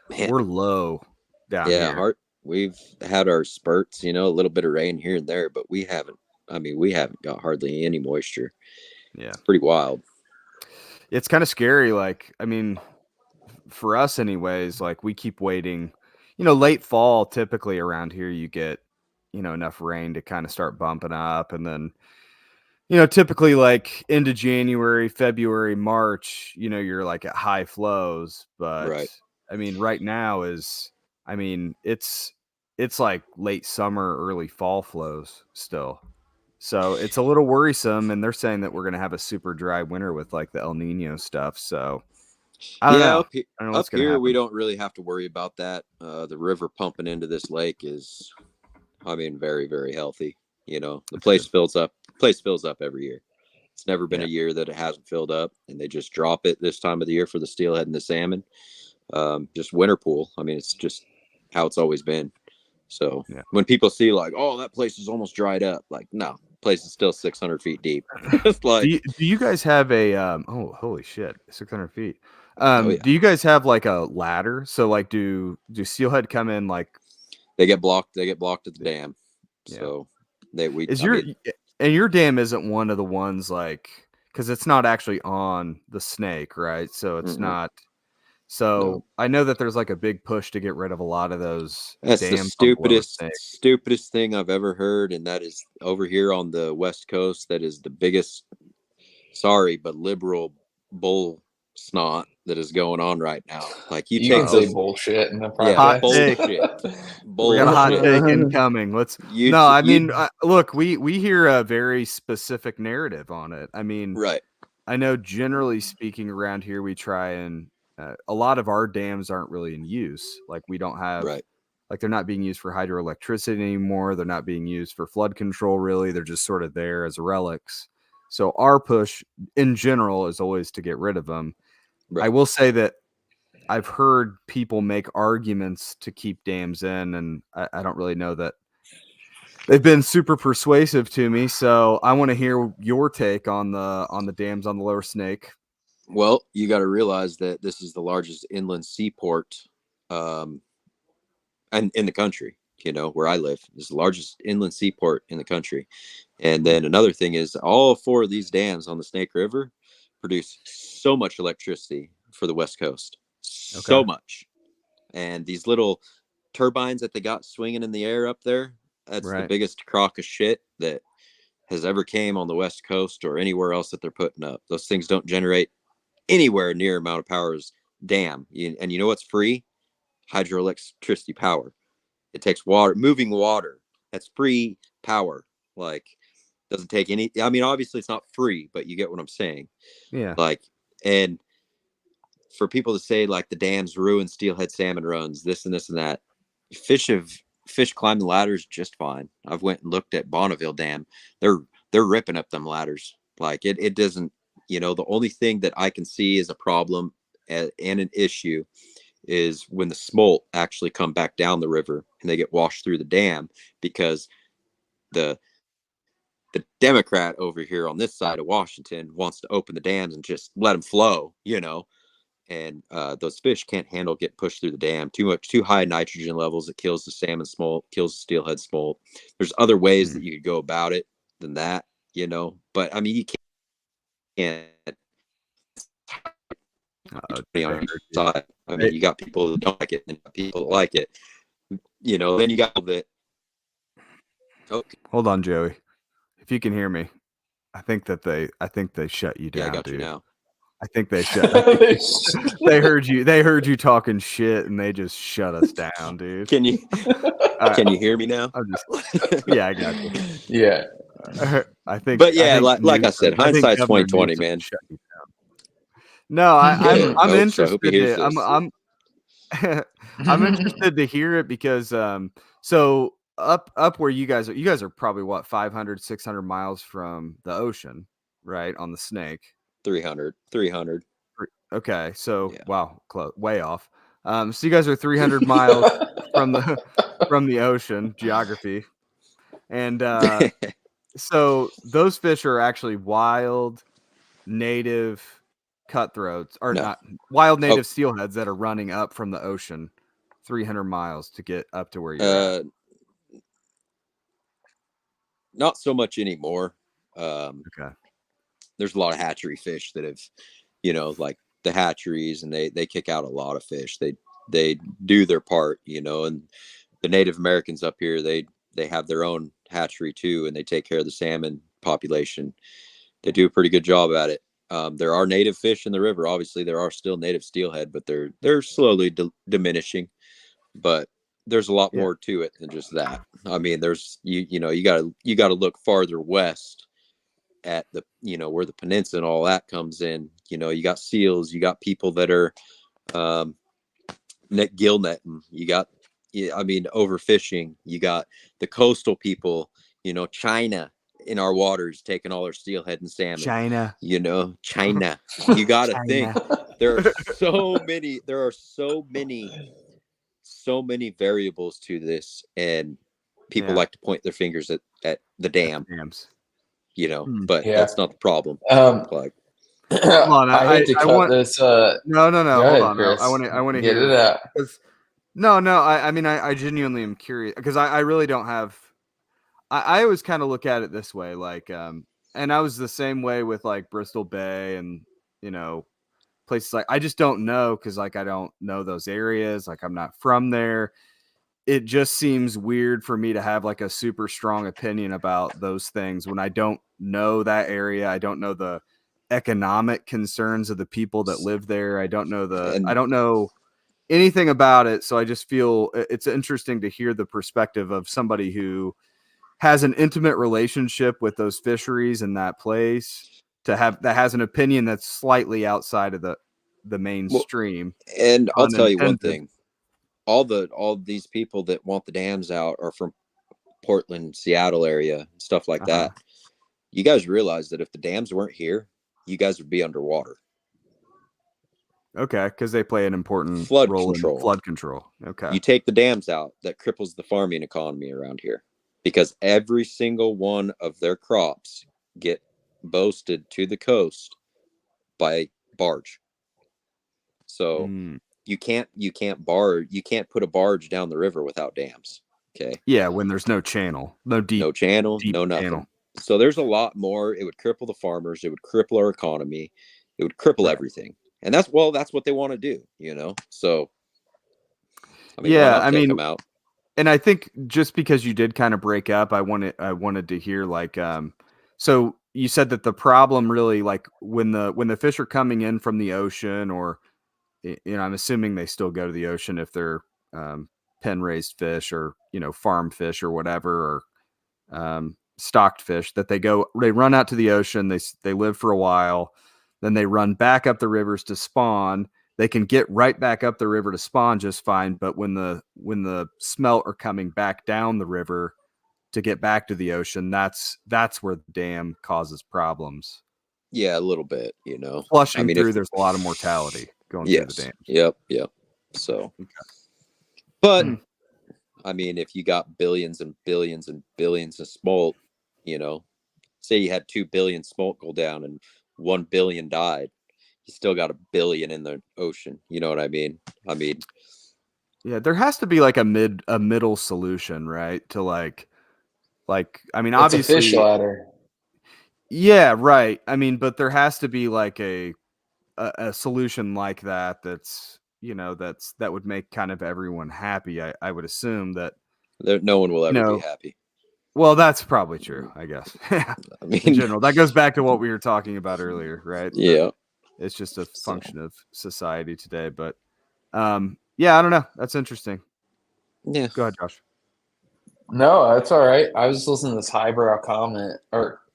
we're low down here. Yeah, we've had our spurts, a little bit of rain here and there, but we haven't got hardly any moisture. Yeah. It's pretty wild. It's kind of scary. Like, I mean, for us anyways, like we keep waiting, late fall, typically around here, you get enough rain to kind of start bumping up. And then, typically like into January, February, March, you're like at high flows. But Right. I mean, right now it's like late summer, early fall flows still. So it's a little worrisome, and they're saying that we're going to have a super dry winter with like the El Nino stuff. So I don't Yeah, know. I don't know what's up going to here we happen. don't really have to worry about that. The river pumping into this lake is, I mean, very, very healthy. The That's place good. fills up. Place fills up every year. It's never been Yeah. a year that it hasn't filled up, and they just drop it this time of the year for the steelhead and the salmon. Just winter pool. I mean, it's just how it's always been. So Yeah. when people see like, oh, that place is almost dried up, like, no, place is still 600 feet deep. It's like, Do you guys have a oh, holy shit, 600 feet. oh yeah, Do you guys have like a ladder? So like do steelhead come in like, they get blocked. They get blocked at the dam. yeah. So Is I mean, your dam isn't one of the ones like, because it's not actually on the Snake, right? So it's mm-mm, not. no. So I know that there's like a big push to get rid of a lot of those That's the dams on the lower Snake. stupidest thing I've ever heard, and that is over here on the West Coast. That is the biggest, sorry, but liberal bull snot that is going on right now. Like you You take can say those, bullshit in the yeah, Hot podcast. take. bullshit, We got a hot bullshit. take incoming. You, No, I you, mean, look, we hear a very specific narrative on it. I mean, right, I know generally speaking around here, we try and a lot of our dams aren't really in use. Like we don't have, right, like they're not being used for hydroelectricity anymore. They're not being used for flood control, really. They're just sort of there as relics. So our push in general is always to get rid of them. I right. will say that I've heard people make arguments to keep dams in, and I don't really know that they've been super persuasive to me. So I want to hear your take on the dams on the Lower Snake. Well, you got to realize that this is the largest inland seaport, um, and in the country. Where I live is the largest inland seaport in the country. And then another thing is all four of these dams on the Snake River produce so much electricity for the West Coast, so Okay. much. And these little turbines that they got swinging in the air up there, that's the Right. biggest crock of shit that has ever came on the West Coast or anywhere else that they're putting up. Those things don't generate anywhere near amount of power as dam. And you know what's free? Hydroelectricity power. It takes water, moving water. That's free power. Like, doesn't take any. I mean, obviously, it's not free, but you get what I'm saying. Yeah. Like, and for people to say like the dams ruin steelhead salmon runs, this and this and that, fish climb the ladders just fine. I've went and looked at Bonneville Dam. They're ripping up them ladders. Like it doesn't. The only thing that I can see is a problem and an issue is when the smolt actually come back down the river and they get washed through the dam because the Democrat over here on this side of Washington wants to open the dams and just let them flow, and those fish can't handle getting pushed through the dam. Too high nitrogen levels. It kills the salmon smolt, kills the steelhead smolt. There's other ways that you could go about it than that, but I mean, you can't be on your side. I mean, you got people that don't like it and people that like it. Then you got that. Okay. Hold on, Joey. If you can hear me, I think they shut you down, Yeah, I got dude. you now. I think they they heard you talking shit and they just shut us down, dude. Can you hear me now? Yeah, I got you. Yeah. I think. But yeah, I think like I said, hindsight's Governor 20/20, Newsom man. shut you down. No, I'm I hope interested. so. I hope he hears this. I'm interested to hear it because so up where you guys are probably what 500 600 miles from the ocean, right, on the Snake. 300. Okay, so Yeah. wow, close, way off. So you guys are 300 miles from the ocean, geography, and so those fish are actually wild native cutthroats, or No. not wild native steelheads that are running up from the ocean 300 miles to get up to where you're at. Not so much anymore. Okay. There's a lot of hatchery fish that have, like the hatcheries, and they kick out a lot of fish. They do their part, and the Native Americans up here, they have their own hatchery too, and they take care of the salmon population. They do a pretty good job at it. There are native fish in the river. Obviously, there are still native steelhead, but they're slowly diminishing. But there's a lot more to it than just that. I mean, there's you know you gotta look farther west at the where the peninsula and all that comes in. You got seals, you got people that are gill netting, you got overfishing, you got the coastal people, China in our waters taking all our steelhead and salmon. China. China. You got to think there are so many variables to this, and people like to point their fingers at the dams. But that's not the problem. Like, hold on, I hate to cut this. No. Hold on. Chris. I want to get hear it out. No. I genuinely am curious because I really don't have. I always kind of look at it this way, like, and I was the same way with like Bristol Bay and places like I just don't know because like I don't know those areas, like I'm not from there. It just seems weird for me to have like a super strong opinion about those things when I don't know that area. I don't know the economic concerns of the people that live there. I don't know anything about it. So I just feel it's interesting to hear the perspective of somebody who has an intimate relationship with those fisheries in that place that has an opinion that's slightly outside of the mainstream. And I'll tell you one thing. All these people that want the dams out are from Portland, Seattle area, stuff like that. You guys realize that if the dams weren't here, you guys would be underwater. Okay, because they play an important flood role control. In flood control. Okay. You take the dams out, that cripples the farming economy around here because every single one of their crops get boasted to the coast by barge. So you can't put a barge down the river without dams. Okay. Yeah, when there's no channel, no channel, no nothing. Channel. So there's a lot more. It would cripple the farmers. It would cripple our economy. It would cripple everything. And that's what they want to do, So I mean, them out. And I think just because you did kind of break up, I wanted to hear like so you said that the problem really like when the fish are coming in from the ocean, or I'm assuming they still go to the ocean if they're pen raised fish or farm fish or whatever, or stocked fish, that they run out to the ocean, they live for a while, then they run back up the rivers to spawn. They can get right back up the river to spawn just fine, but when the smelt are coming back down the river to get back to the ocean, that's where the dam causes problems. Yeah, a little bit, Flushing through, there's a lot of mortality going through the dam. Yep. So, but I mean, if you got billions and billions and billions of smolt, say you had 2 billion smolt go down and 1 billion died, you still got 1 billion in the ocean. You know what I mean? Yeah, there has to be like a middle solution, right? To like, I mean, it's obviously, a fish ladder. Yeah, right. I mean, but there has to be like a solution like that. That's that would make kind of everyone happy. I would assume that no one will ever be happy. Well, that's probably true, I guess. I mean, in general, that goes back to what we were talking about earlier, right? Yeah. It's just a function of society today. But yeah, I don't know. That's interesting. Yeah. Go ahead, Josh. No, that's all right. I was listening to this highbrow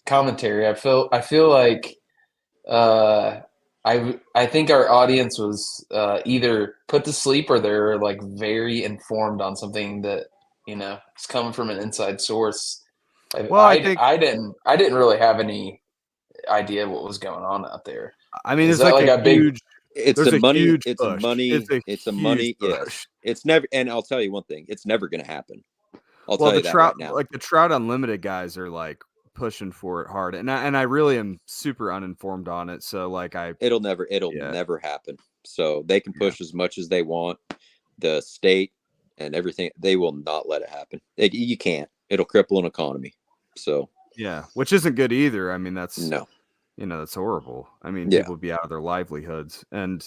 commentary. I feel like I think our audience was either put to sleep or they're like very informed on something that it's coming from an inside source. I didn't really have any idea what was going on out there. I mean, it's like a huge. It's a money. It's a money. Push. Yes, it's never. And I'll tell you one thing: it's never going to happen. I'll tell you that Trout, right now. Like the Trout Unlimited guys are like pushing for it hard, and I really am super uninformed on it. So like it'll never happen. So they can push as much as they want. The state and everything, they will not let it happen. You can't. It'll cripple an economy. So yeah, which isn't good either. I mean, that's that's horrible. I mean, people would be out of their livelihoods, and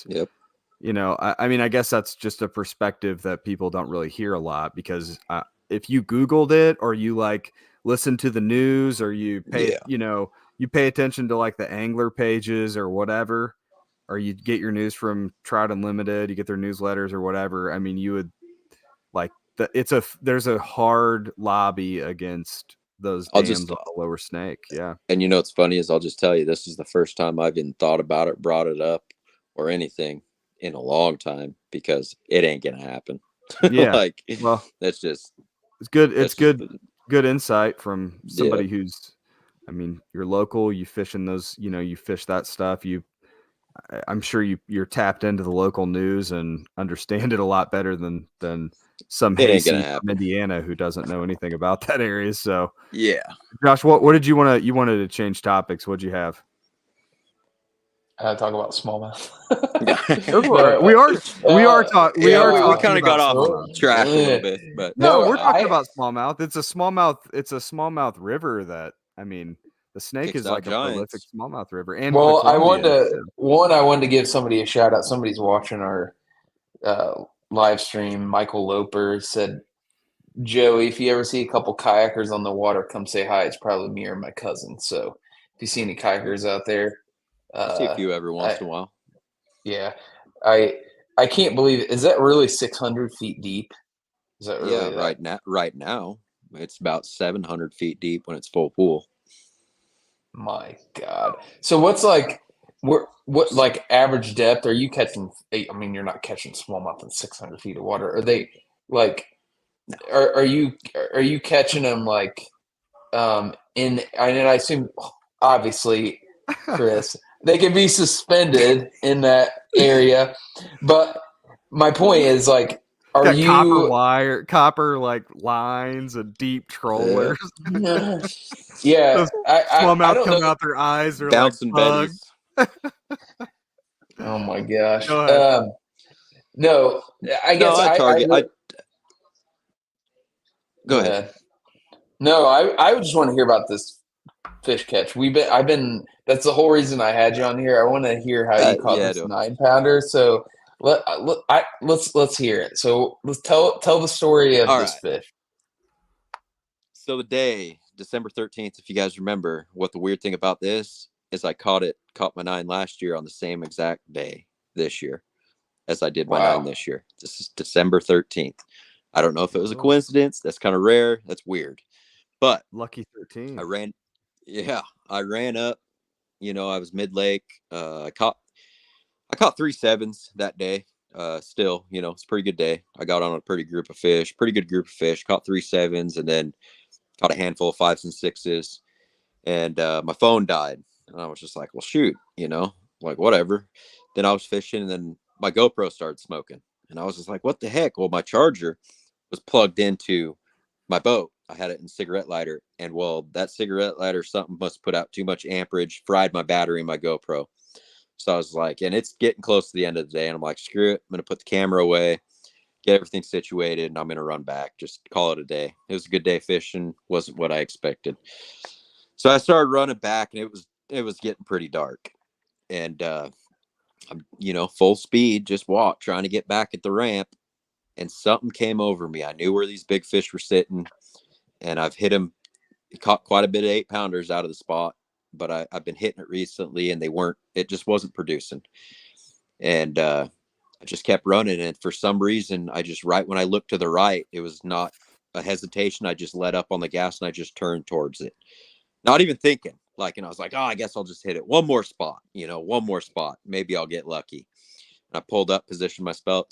I mean, I guess that's just a perspective that people don't really hear a lot because if you Googled it or you like listen to the news or you pay, Yeah. you pay attention to like the angler pages or whatever, or you get your news from Trout Unlimited, you get their newsletters or whatever. I mean, you would like there's a hard lobby against those I'll dams just on the lower Snake. Yeah. And what's funny is I'll just tell you, this is the first time I've even thought about it, brought it up, or anything in a long time, because it ain't gonna happen. Yeah. Like, Well, that's just it's good. It's just good insight from somebody Yeah. who's, I mean, you're local, you fish in those, you fish that stuff. I'm sure you're tapped into the local news and understand it a lot better than some It ain't gonna hayseed from happen. Indiana who doesn't know anything about that area. So, Yeah. Josh, what did you want to? You wanted to change topics. What'd you have? Talk about smallmouth. Go for it. We are talking. We are we talking kind of got about off smallmouth. track a little bit, but No, No, we're talking I about smallmouth. It's a smallmouth. It's a smallmouth river that, I mean, the Snake kicks is out like a prolific giants. smallmouth river, and the well, I Columbia. wanted to give somebody a shout out. Somebody's watching our live stream. Michael Loper said, "Joey, if you ever see a couple kayakers on the water, come say hi. It's probably me or my cousin. So if you see any kayakers out there, I see a few every once in a while. yeah, I can't believe it. Is that really 600 feet deep? Is that really Yeah, that? right now it's about 700 feet deep when it's full pool. My God. So what's like what like average depth are you catching? I mean, you're not catching smallmouth in 600 feet of water. Are they like are you catching them like in and I assume obviously, Chris, they can be suspended in that area. But my point is like are Got copper you wire, copper like lines and deep trollers. yeah, Those I smallmouth don't know. come out their eyes. They're like Bouncing bugs. Betties. Oh my gosh. Go ahead. No, I No, guess I target. I go ahead. ahead. No, I just want to hear about this fish catch. I've been that's the whole reason I had you on here. I want to hear how you caught Yeah, I this do. 9-pounder. So let's hear it. So let's tell the story of All this right. fish. So the day, December 13th, if you guys remember, what the weird thing about this is I caught my 9 last year on the same exact day this year as I did my 9 Wow. this year. This is December 13th. I don't know if it was a coincidence. That's kind of rare. That's weird. But Lucky 13. I ran up, I was mid-lake. I caught 3 sevens that day. Still, it's a pretty good day. I got on a pretty good group of fish, caught 3 sevens, and then caught a handful of 5s and 6s. And my phone died. And I was just like, well, shoot, like whatever. Then I was fishing, and then my GoPro started smoking. And I was just like, what the heck? Well, my charger was plugged into my boat. I had it in cigarette lighter. And well, that cigarette lighter, something must put out too much amperage, fried my battery in my GoPro. So I was like, and it's getting close to the end of the day. And I'm like, screw it. I'm going to put the camera away, get everything situated, and I'm going to run back. Just call it a day. It was a good day fishing. Wasn't what I expected. So I started running back, and it was getting pretty dark. And I'm, full speed, just trying to get back at the ramp. And something came over me. I knew where these big fish were sitting, and I've caught quite a bit of 8-pounders out of the spot, but I've been hitting it recently, and it just wasn't producing. And I just kept running. And for some reason, right when I looked to the right, it was not a hesitation. I just let up on the gas and I just turned towards it. Not even thinking, and I was like, oh, I guess I'll just hit it. One more spot. Maybe I'll get lucky. And I pulled up, positioned myself.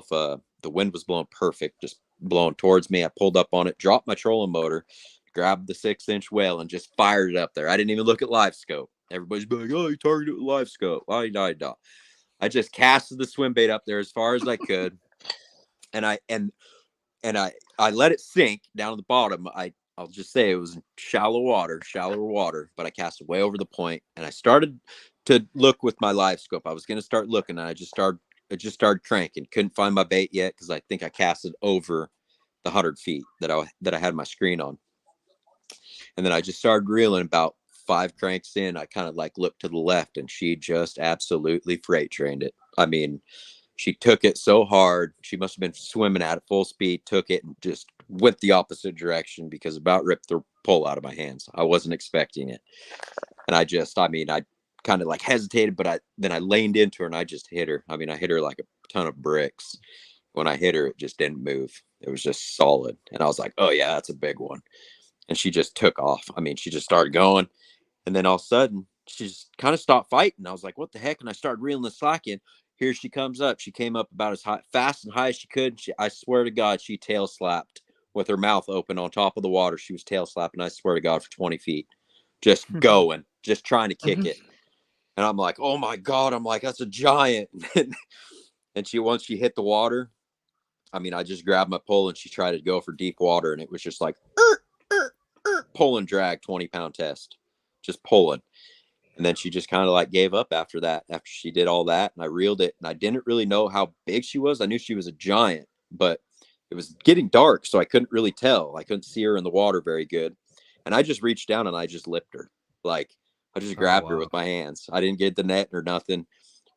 The wind was blowing perfect, just blowing towards me. I pulled up on it, dropped my trolling motor, grabbed the 6-inch whale, and just fired it up there. I didn't even look at live scope. Everybody's like, oh, you targeted with live scope. I just casted the swim bait up there as far as I could. And I let it sink down to the bottom. I'll just say it was shallower water, but I cast it way over the point, and I started to look with my live scope. I was going to start looking, and I just started cranking. Couldn't find my bait yet because I think I casted over the 100 feet that I had my screen on. And then I just started reeling. About 5 cranks in, I kind of looked to the left, and she just absolutely freight trained it. I mean, she took it so hard. She must have been swimming at it full speed, took it and just went the opposite direction because about ripped the pole out of my hands. I wasn't expecting it. And I kind of like hesitated, but then I leaned into her and I just hit her. I hit her like a ton of bricks. When I hit her, it just didn't move. It was just solid. And I was like, oh yeah, that's a big one. And she just took off. She just started going. And then all of a sudden, she just kind of stopped fighting. I was like, what the heck? And I started reeling the slack in. Here she comes up. She came up about as fast and high as she could. I swear to God, she tail slapped with her mouth open on top of the water. She was tail slapping, I swear to God, for 20 feet. Just going, just trying to kick it. And I'm like, oh my God. I'm like, that's a giant. And once she hit the water, I just grabbed my pole and she tried to go for deep water. And it was just like, pull and drag 20-pound test, just pulling. And then she just kind of like gave up after that, after she did all that. And I reeled it. And I didn't really know how big she was. I knew she was a giant, but it was getting dark. So I couldn't really tell. I couldn't see her in the water very good. And I just reached down and I just lipped her. Like I just grabbed her with my hands. I didn't get the net or nothing.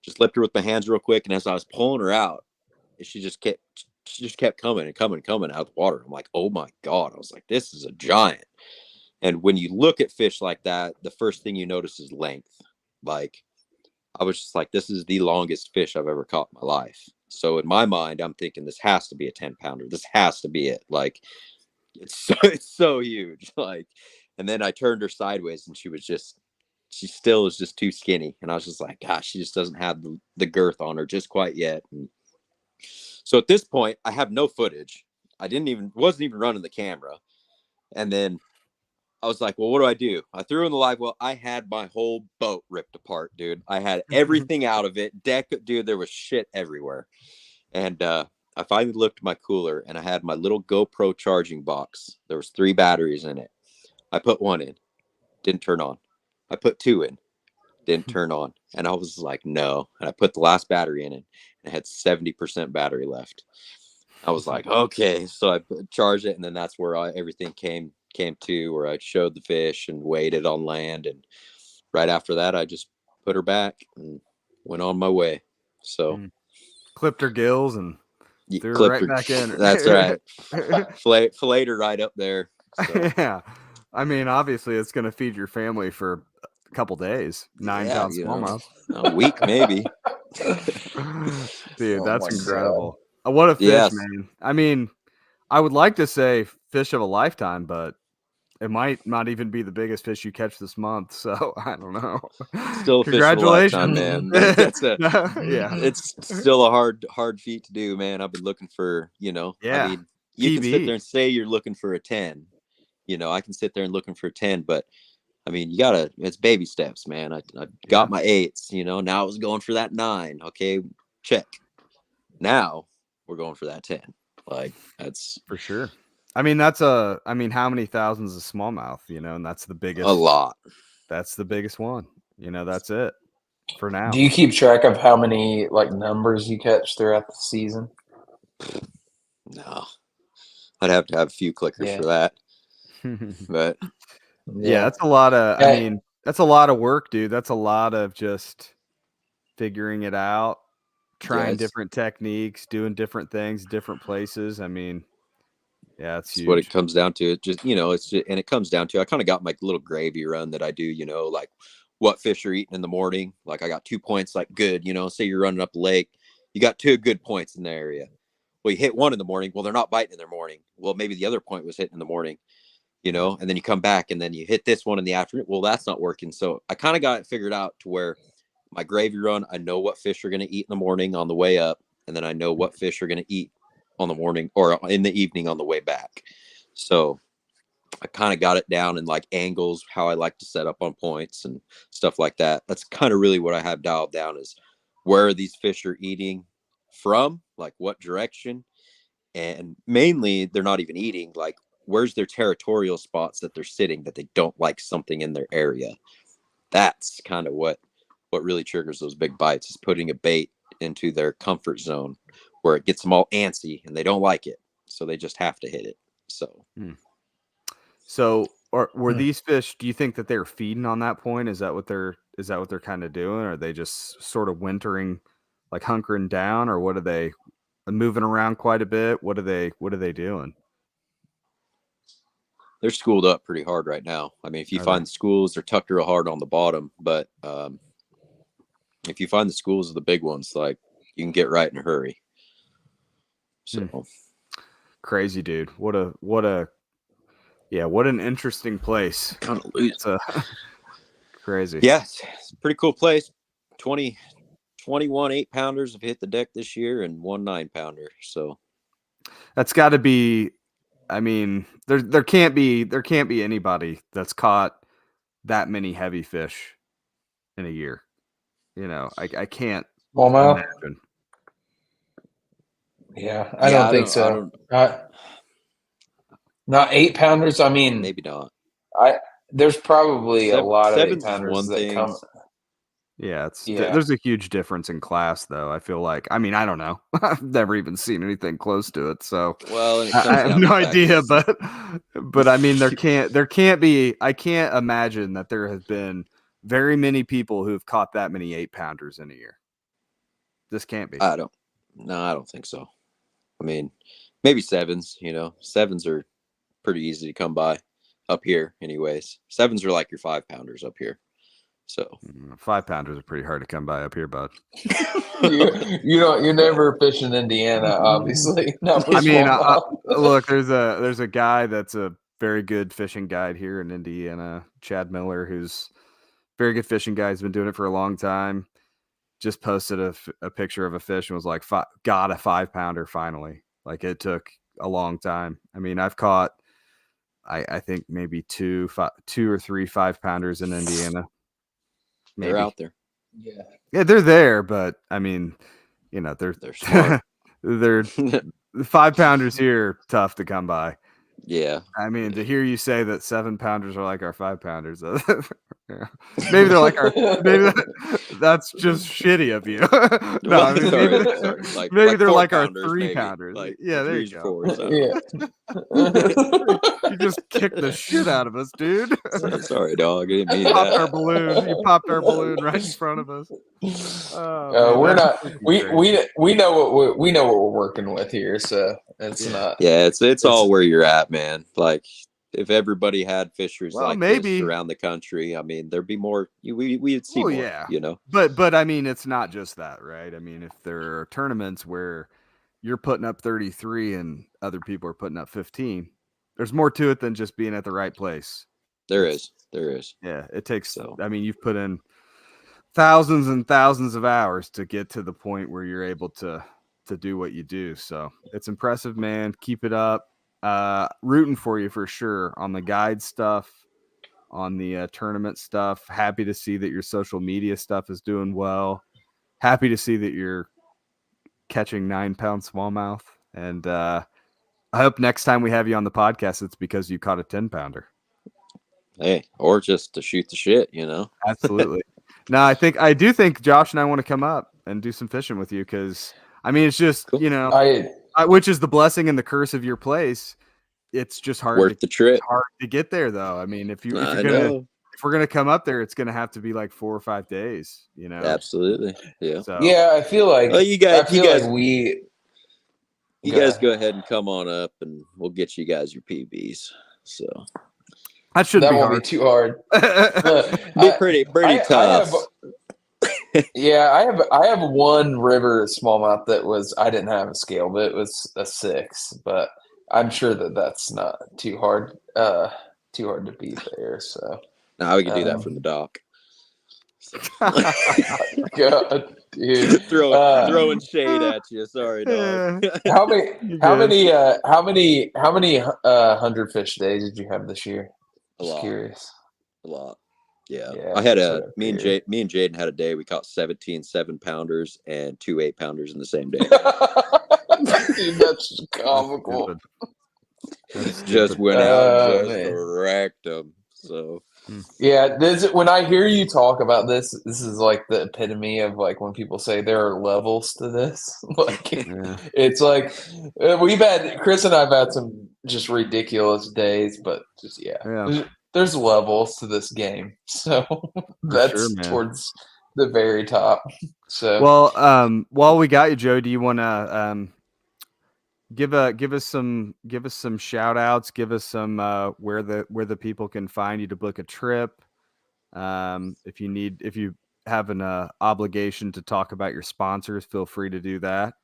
Just lipped her with my hands real quick. And as I was pulling her out, she just kept coming and coming out of the water. I'm like, oh my God. I was like, this is a giant. And when you look at fish like that, the first thing you notice is length. Like I was just like, this is the longest fish I've ever caught in my life. So in my mind, I'm thinking this has to be a 10-pounder. This has to be it. Like it's so huge. Like, and then I turned her sideways and she still is just too skinny. And I was just like, gosh, she just doesn't have the girth on her just quite yet. And so at this point, I have no footage. Wasn't even running the camera. And then I was like, well, what do I do? I threw in the live well. I had my whole boat ripped apart, dude. I had everything out of it. Dude, there was shit everywhere. And I finally looked at my cooler and I had my little GoPro charging box. There was 3 batteries in it. I put 1 in, didn't turn on. I put 2 in, didn't turn on. And I was like, no. And I put the last battery in it and it had 70% battery left. I was like, okay. So I charged it and then that's where everything came to, where I showed the fish and waited on land. And right after that, I just put her back and went on my way. So clipped her gills and threw her right back in. That's right. Filleted her right up there. So. Yeah. Obviously it's going to feed your family for a couple days. 9-pound smallmouth. A week, maybe. Dude, that's incredible. What a fish, man. I would like to say fish of a lifetime, but it might not even be the biggest fish you catch this month. So I don't know. Still a congratulations, fish of a lifetime, man. Yeah, it's still a hard feat to do, man. I've been looking for, Yeah. You can sit there and say you're looking for a 10. I can sit there and looking for a 10, but it's baby steps, man. I got my 8s, now I was going for that 9. Okay, check. Now we're going for that 10. Like that's for sure. How many thousands of smallmouth, and that's the biggest. A lot. That's the biggest one. That's it for now. Do you keep track of how many numbers you catch throughout the season? No, I'd have to have a few clickers for that. But yeah, that's a lot of. That's a lot of work, dude. That's a lot of just figuring it out, trying different techniques, doing different things, different places. Yeah, it's huge. What it comes down to. It just, and it comes down to, I kind of got my little gravy run that I do, like what fish are eating in the morning. Like I got 2 points, like good, say you're running up the lake, you got 2 good points in the area. Well, you hit one in the morning. Well, they're not biting in the morning. Well, maybe the other point was hitting in the morning, and then you come back and then you hit this one in the afternoon. Well, that's not working. So I kind of got it figured out to where my gravy run, I know what fish are going to eat in the morning on the way up. And then I know what fish are going to eat on the morning or in the evening on the way back. So I kind of got it down in like angles, how I like to set up on points and stuff like that. That's kind of really what I have dialed down is where these fish are eating from, like what direction. And mainly they're not even eating, like where's their territorial spots that they're sitting that they don't like something in their area. That's kind of what really triggers those big bites, is putting a bait into their comfort zone where it gets them all antsy and they don't like it. So they just have to hit it. So were these fish, do you think that they're feeding on that point? Is that what they're kind of doing? Or are they just sort of wintering, like hunkering down, or what are they moving around quite a bit? What are they doing? they're schooled up pretty hard right now. I mean, if you find the schools, they're tucked real hard on the bottom, but if you find the schools of the big ones, like you can get right in a hurry. So crazy, dude. What an interesting place. Kind of loose. Crazy. Yeah, it's a pretty cool place. 21 8-pounders have hit the deck this year and 1 9-pounder. So that's got to be. I mean, there can't be anybody that's caught that many heavy fish in a year. You know, I can't imagine. Yeah, I don't think so. Not 8-pounders. I mean, maybe not. There's probably a lot of 8-pounders that come. Yeah, there's a huge difference in class, though. I feel like. I mean, I don't know. I've never even seen anything close to it, so I have no idea. But I mean, there can't be. I can't imagine that there have been very many people who've caught that many 8-pounders in a year. This can't be. I don't think so. I mean, maybe 7s. You know, 7s are pretty easy to come by up here, anyways. 7s are like your 5-pounders up here. So 5-pounders are pretty hard to come by up here, bud. You're never fishing Indiana, obviously. I mean, look, there's a guy that's a very good fishing guide here in Indiana, Chad Miller, who's a very good fishing guy. He's been doing it for a long time. Just posted a picture of a fish and was like, got a 5-pounder finally. Like, it took a long time. I mean, I've caught, I think maybe 2 or 3 5-pounders in Indiana. Maybe. They're out there. Yeah, they're there, but I mean, you know, they're smart. They're 5-pounders here, tough to come by. Yeah. I mean, to hear you say that 7-pounders are like our 5-pounders, maybe they're like that's just shitty of you. No, I mean, maybe they're like our 3-pounders. Like, yeah, there you go. Yeah. You just kicked the shit out of us, dude. Sorry, dog. I didn't mean popped that. our balloon. You popped our balloon right in front of us. We're not. We know what we're working with here, so it's not. Yeah, it's all where you're at, man. Like, if everybody had fishers maybe this around the country, I mean, there'd be more. We'd see more. Yeah, you know. But I mean, it's not just that, right? I mean, if there are tournaments where you're putting up 33 and other people are putting up 15, there's more to it than just being at the right place. There is. Yeah, it takes. I mean, you've put in thousands and thousands of hours to get to the point where you're able to do what you do. So it's impressive, man. Keep it up. Rooting for you for sure on the guide stuff, on the tournament stuff. Happy to see that your social media stuff is doing well. Happy to see that you're catching 9-pound smallmouth. And I hope next time we have you on the podcast, it's because you caught a 10-pounder. Hey, or just to shoot the shit, you know? Absolutely. No, I do think Josh and I want to come up and do some fishing with you because, I mean, it's just, you know, which is the blessing and the curse of your place. It's just hard. Worth the trip. It's hard to get there, though. I mean, if we're gonna come up there, it's gonna have to be like 4 or 5 days. You know. Absolutely. Yeah. So, yeah, I feel like. Well, you guys go ahead and come on up, and we'll get you guys your PBs. So. That won't be too hard. Be pretty tough. I have one river smallmouth that I didn't have a scale, but it was a 6. But I'm sure that's not too hard to beat there. So no, we can do that from the dock. So. God, dude, throwing shade at you. Sorry, dog. How many 100 fish days did you have this year? Just curious. A lot. Yeah. I had me and Jaden had a day. We caught 17 7-pounders and 2 8-pounders in the same day. Dude, that's comical. Just went out and wrecked them. So yeah, when I hear you talk about this is like the epitome of like when people say there are levels to this. Like it's like Chris and I've had some just ridiculous days, but just there's levels to this game. So that's towards the very top. So well, while we got you, Joe, do you want to give us some shout outs, give us some where the people can find you to book a trip. If you have an obligation to talk about your sponsors, feel free to do that.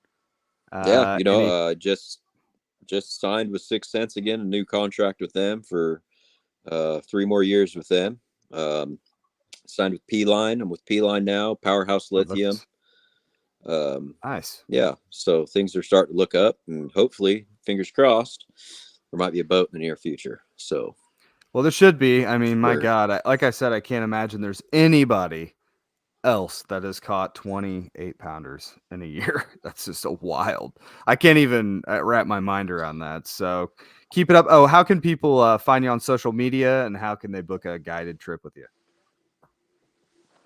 Yeah, just signed with 6 Cents again, a new contract with them for 3 more years with them. Signed with P-Line. I'm with P-Line now, Powerhouse Lithium. Nice. Yeah, so things are starting to look up, and hopefully, fingers crossed, there might be a boat in the near future. So, well, there should be. I mean, my God, like I said, I can't imagine there's anybody else that has caught 28 pounders in a year. That's just so wild. I can't even wrap my mind around that. So keep it up. Oh, how can people find you on social media, and how can they book a guided trip with you?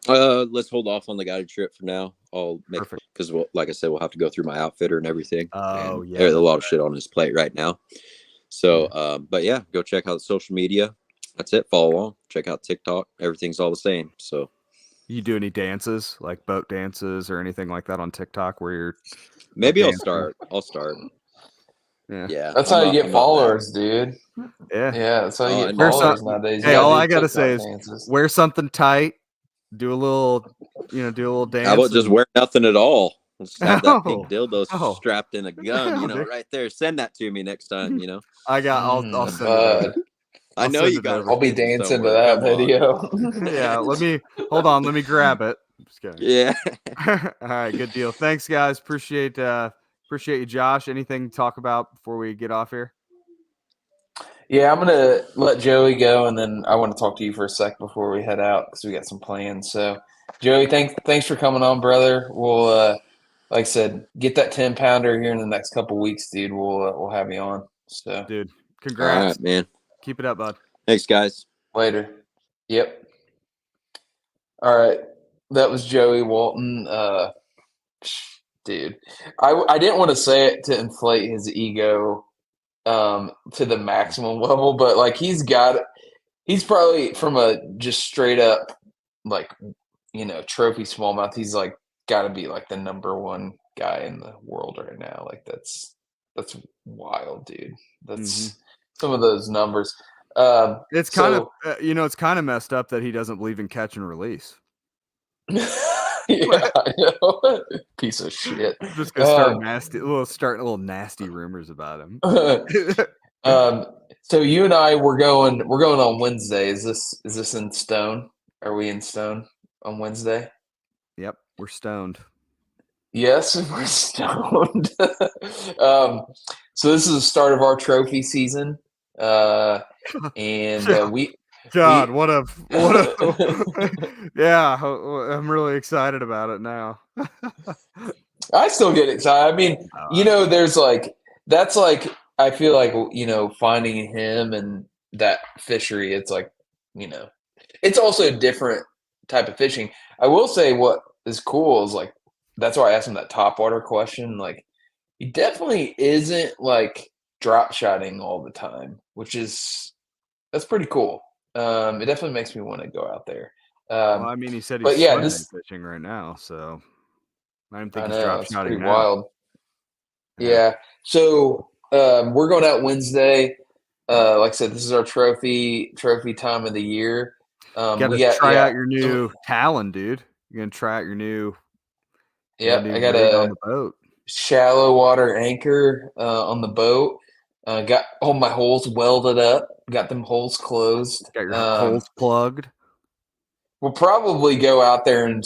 let's hold off on the guided trip for now. I'll make Perfect. because like I said, we'll have to go through my outfitter and everything. Oh, and yeah, there's a lot of shit on his plate right now. So, but yeah, go check out the social media. That's it. Follow along. Check out TikTok. Everything's all the same. So, you do any dances, like boat dances or anything like that on TikTok where you're maybe I'll dancing? start. Yeah. That's how you get followers, dude. Yeah. That's how you get Wear followers some- nowadays. Hey, all I gotta gotta say is wear something tight, do a little dance. How about just wear nothing at all? Just have that pink dildo Oh. strapped in a gun, right there. Send that to me next time, I'll send it over. I know you got. I'll be dancing to that video. Yeah, hold on. Let me grab it. Just kidding. Yeah. All right, good deal. Thanks, guys. Appreciate you, Josh. Anything to talk about before we get off here? Yeah, I'm gonna let Joey go, and then I want to talk to you for a sec before we head out because we got some plans. So, Joey, thanks for coming on, brother. We'll, like I said, get that 10-pounder here in the next couple weeks, dude. We'll have you on. So, dude, congrats, all right, man. Keep it up, bud. Thanks, guys. Later. Yep. All right, that was Joey Walton. Dude, I didn't want to say it to inflate his ego to the maximum level, but like he's probably from a just straight up like trophy smallmouth, he's like got to be like the number one guy in the world right now. Like that's wild, dude. That's some of those numbers. It's kind of it's kind of messed up that he doesn't believe in catch and release. Yeah, I know. Piece of shit. Just gonna start little nasty rumors about him. So you and I we're going on Wednesday. Is this in stone? Are we in stone on Wednesday? Yep, we're stoned. Yes, we're stoned. So this is the start of our trophy season. And we God, what a yeah, I'm really excited about it now. I still get excited. I mean, there's like that's like I feel like finding him and that fishery. It's like it's also a different type of fishing. I will say what is cool is like that's why I asked him that topwater question. Like he definitely isn't like drop shotting all the time, that's pretty cool. It definitely makes me want to go out there. Well, I mean, he said he's fishing right now, so I don't think he's drop shotting now. Wild. Yeah. So we're going out Wednesday. Like I said, this is our trophy time of the year. You gotta try out your new Talon, dude. You're gonna try out your new. Yeah, I got a boat. Shallow water anchor on the boat. Got all my holes welded up. Got them holes closed. Got your holes plugged. We'll probably go out there and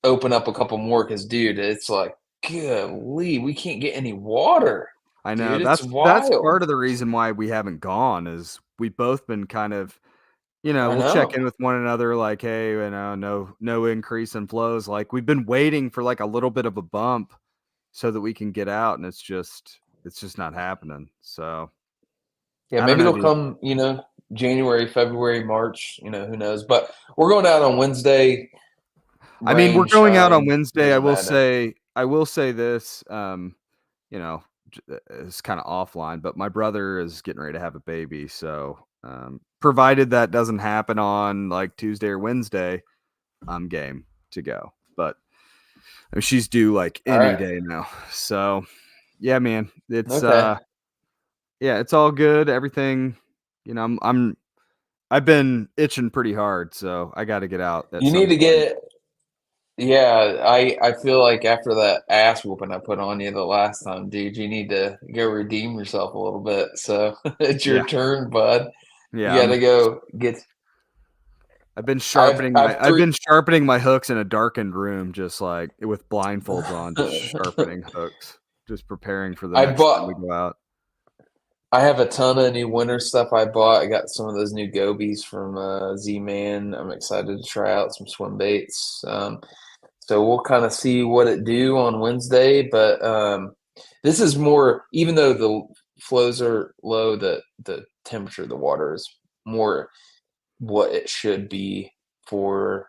open up a couple more because, dude, it's like, golly, we can't get any water. I know. Dude, that's part of the reason why we haven't gone is we've both been kind of, we'll check in with one another like, hey, no increase in flows. Like we've been waiting for like a little bit of a bump so that we can get out, and it's just not happening. So yeah, maybe it'll come, January, February, March, who knows. But we're going out on Wednesday. I mean, we're going out on Wednesday. I will say this, it's kind of offline, but my brother is getting ready to have a baby. So provided that doesn't happen on like Tuesday or Wednesday, I'm game to go. But I mean, she's due like any day now. So Yeah, man. It's Okay. yeah, it's all good. Everything, you know, I've been itching pretty hard, so I got to get out at You some need to point. get. Yeah, I feel like after that ass whooping I put on you the last time, dude, you need to go redeem yourself a little bit. So it's your Yeah, turn, bud. You yeah. got to go get. I've been I've I've three. been sharpening my hooks in a darkened room, just like with blindfolds on, just sharpening hooks, just preparing for the I next time bought. we go out. I have a ton of new winter stuff I bought. I got some of those new gobies from Z-Man. I'm excited to try out some swim baits. So we'll kind of see what it do on Wednesday. But this is more, even though the flows are low, the temperature of the water is more what it should be for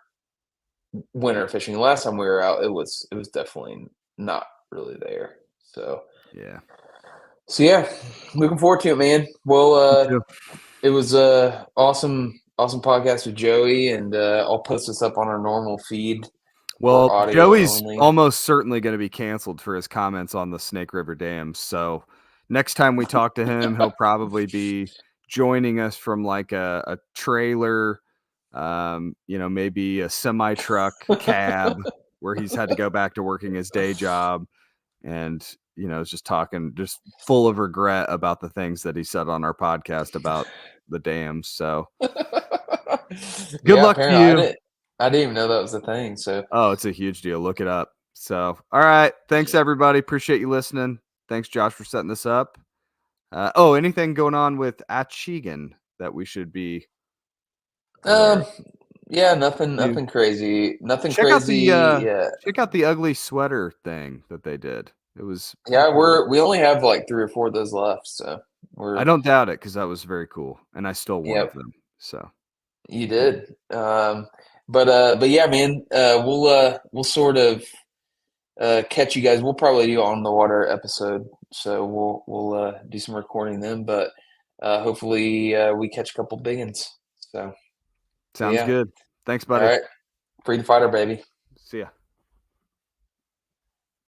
winter fishing. Last time we were out, it was definitely not really there. So Yeah. so yeah, looking forward to it, man. Well, Me too. it was awesome podcast with Joey, and I'll post this up on our normal feed for Well, audio Joey's only. almost certainly going to be canceled for his comments on the Snake River dams. So next time we talk to him, he'll probably be joining us from like a trailer, maybe a semi truck cab where he's had to go back to working his day job, and is just talking, just full of regret about the things that he said on our podcast about the dams. So good Yeah, luck to apparently you. I didn't even know that was a thing. So Oh, it's a huge deal. Look it up. So, all right. Thanks, everybody. Appreciate you listening. Thanks, Josh, for setting this up. Anything going on with Achigan that we should be aware um of? yeah, nothing You nothing crazy. Nothing check out crazy. the Yeah. check out the ugly sweater thing that they did. It was pretty Yeah, cool. we only have like 3 or 4 of those left, so I we're don't doubt it because that was very cool, and I stole one yeah, of them. So you yeah. did. But yeah, man, we'll sort of catch you guys. We'll probably do on the water episode, so we'll do some recording then. But hopefully we catch a couple big ones. So Sounds yeah, good. Thanks, all buddy. right, free to fighter, baby. See ya.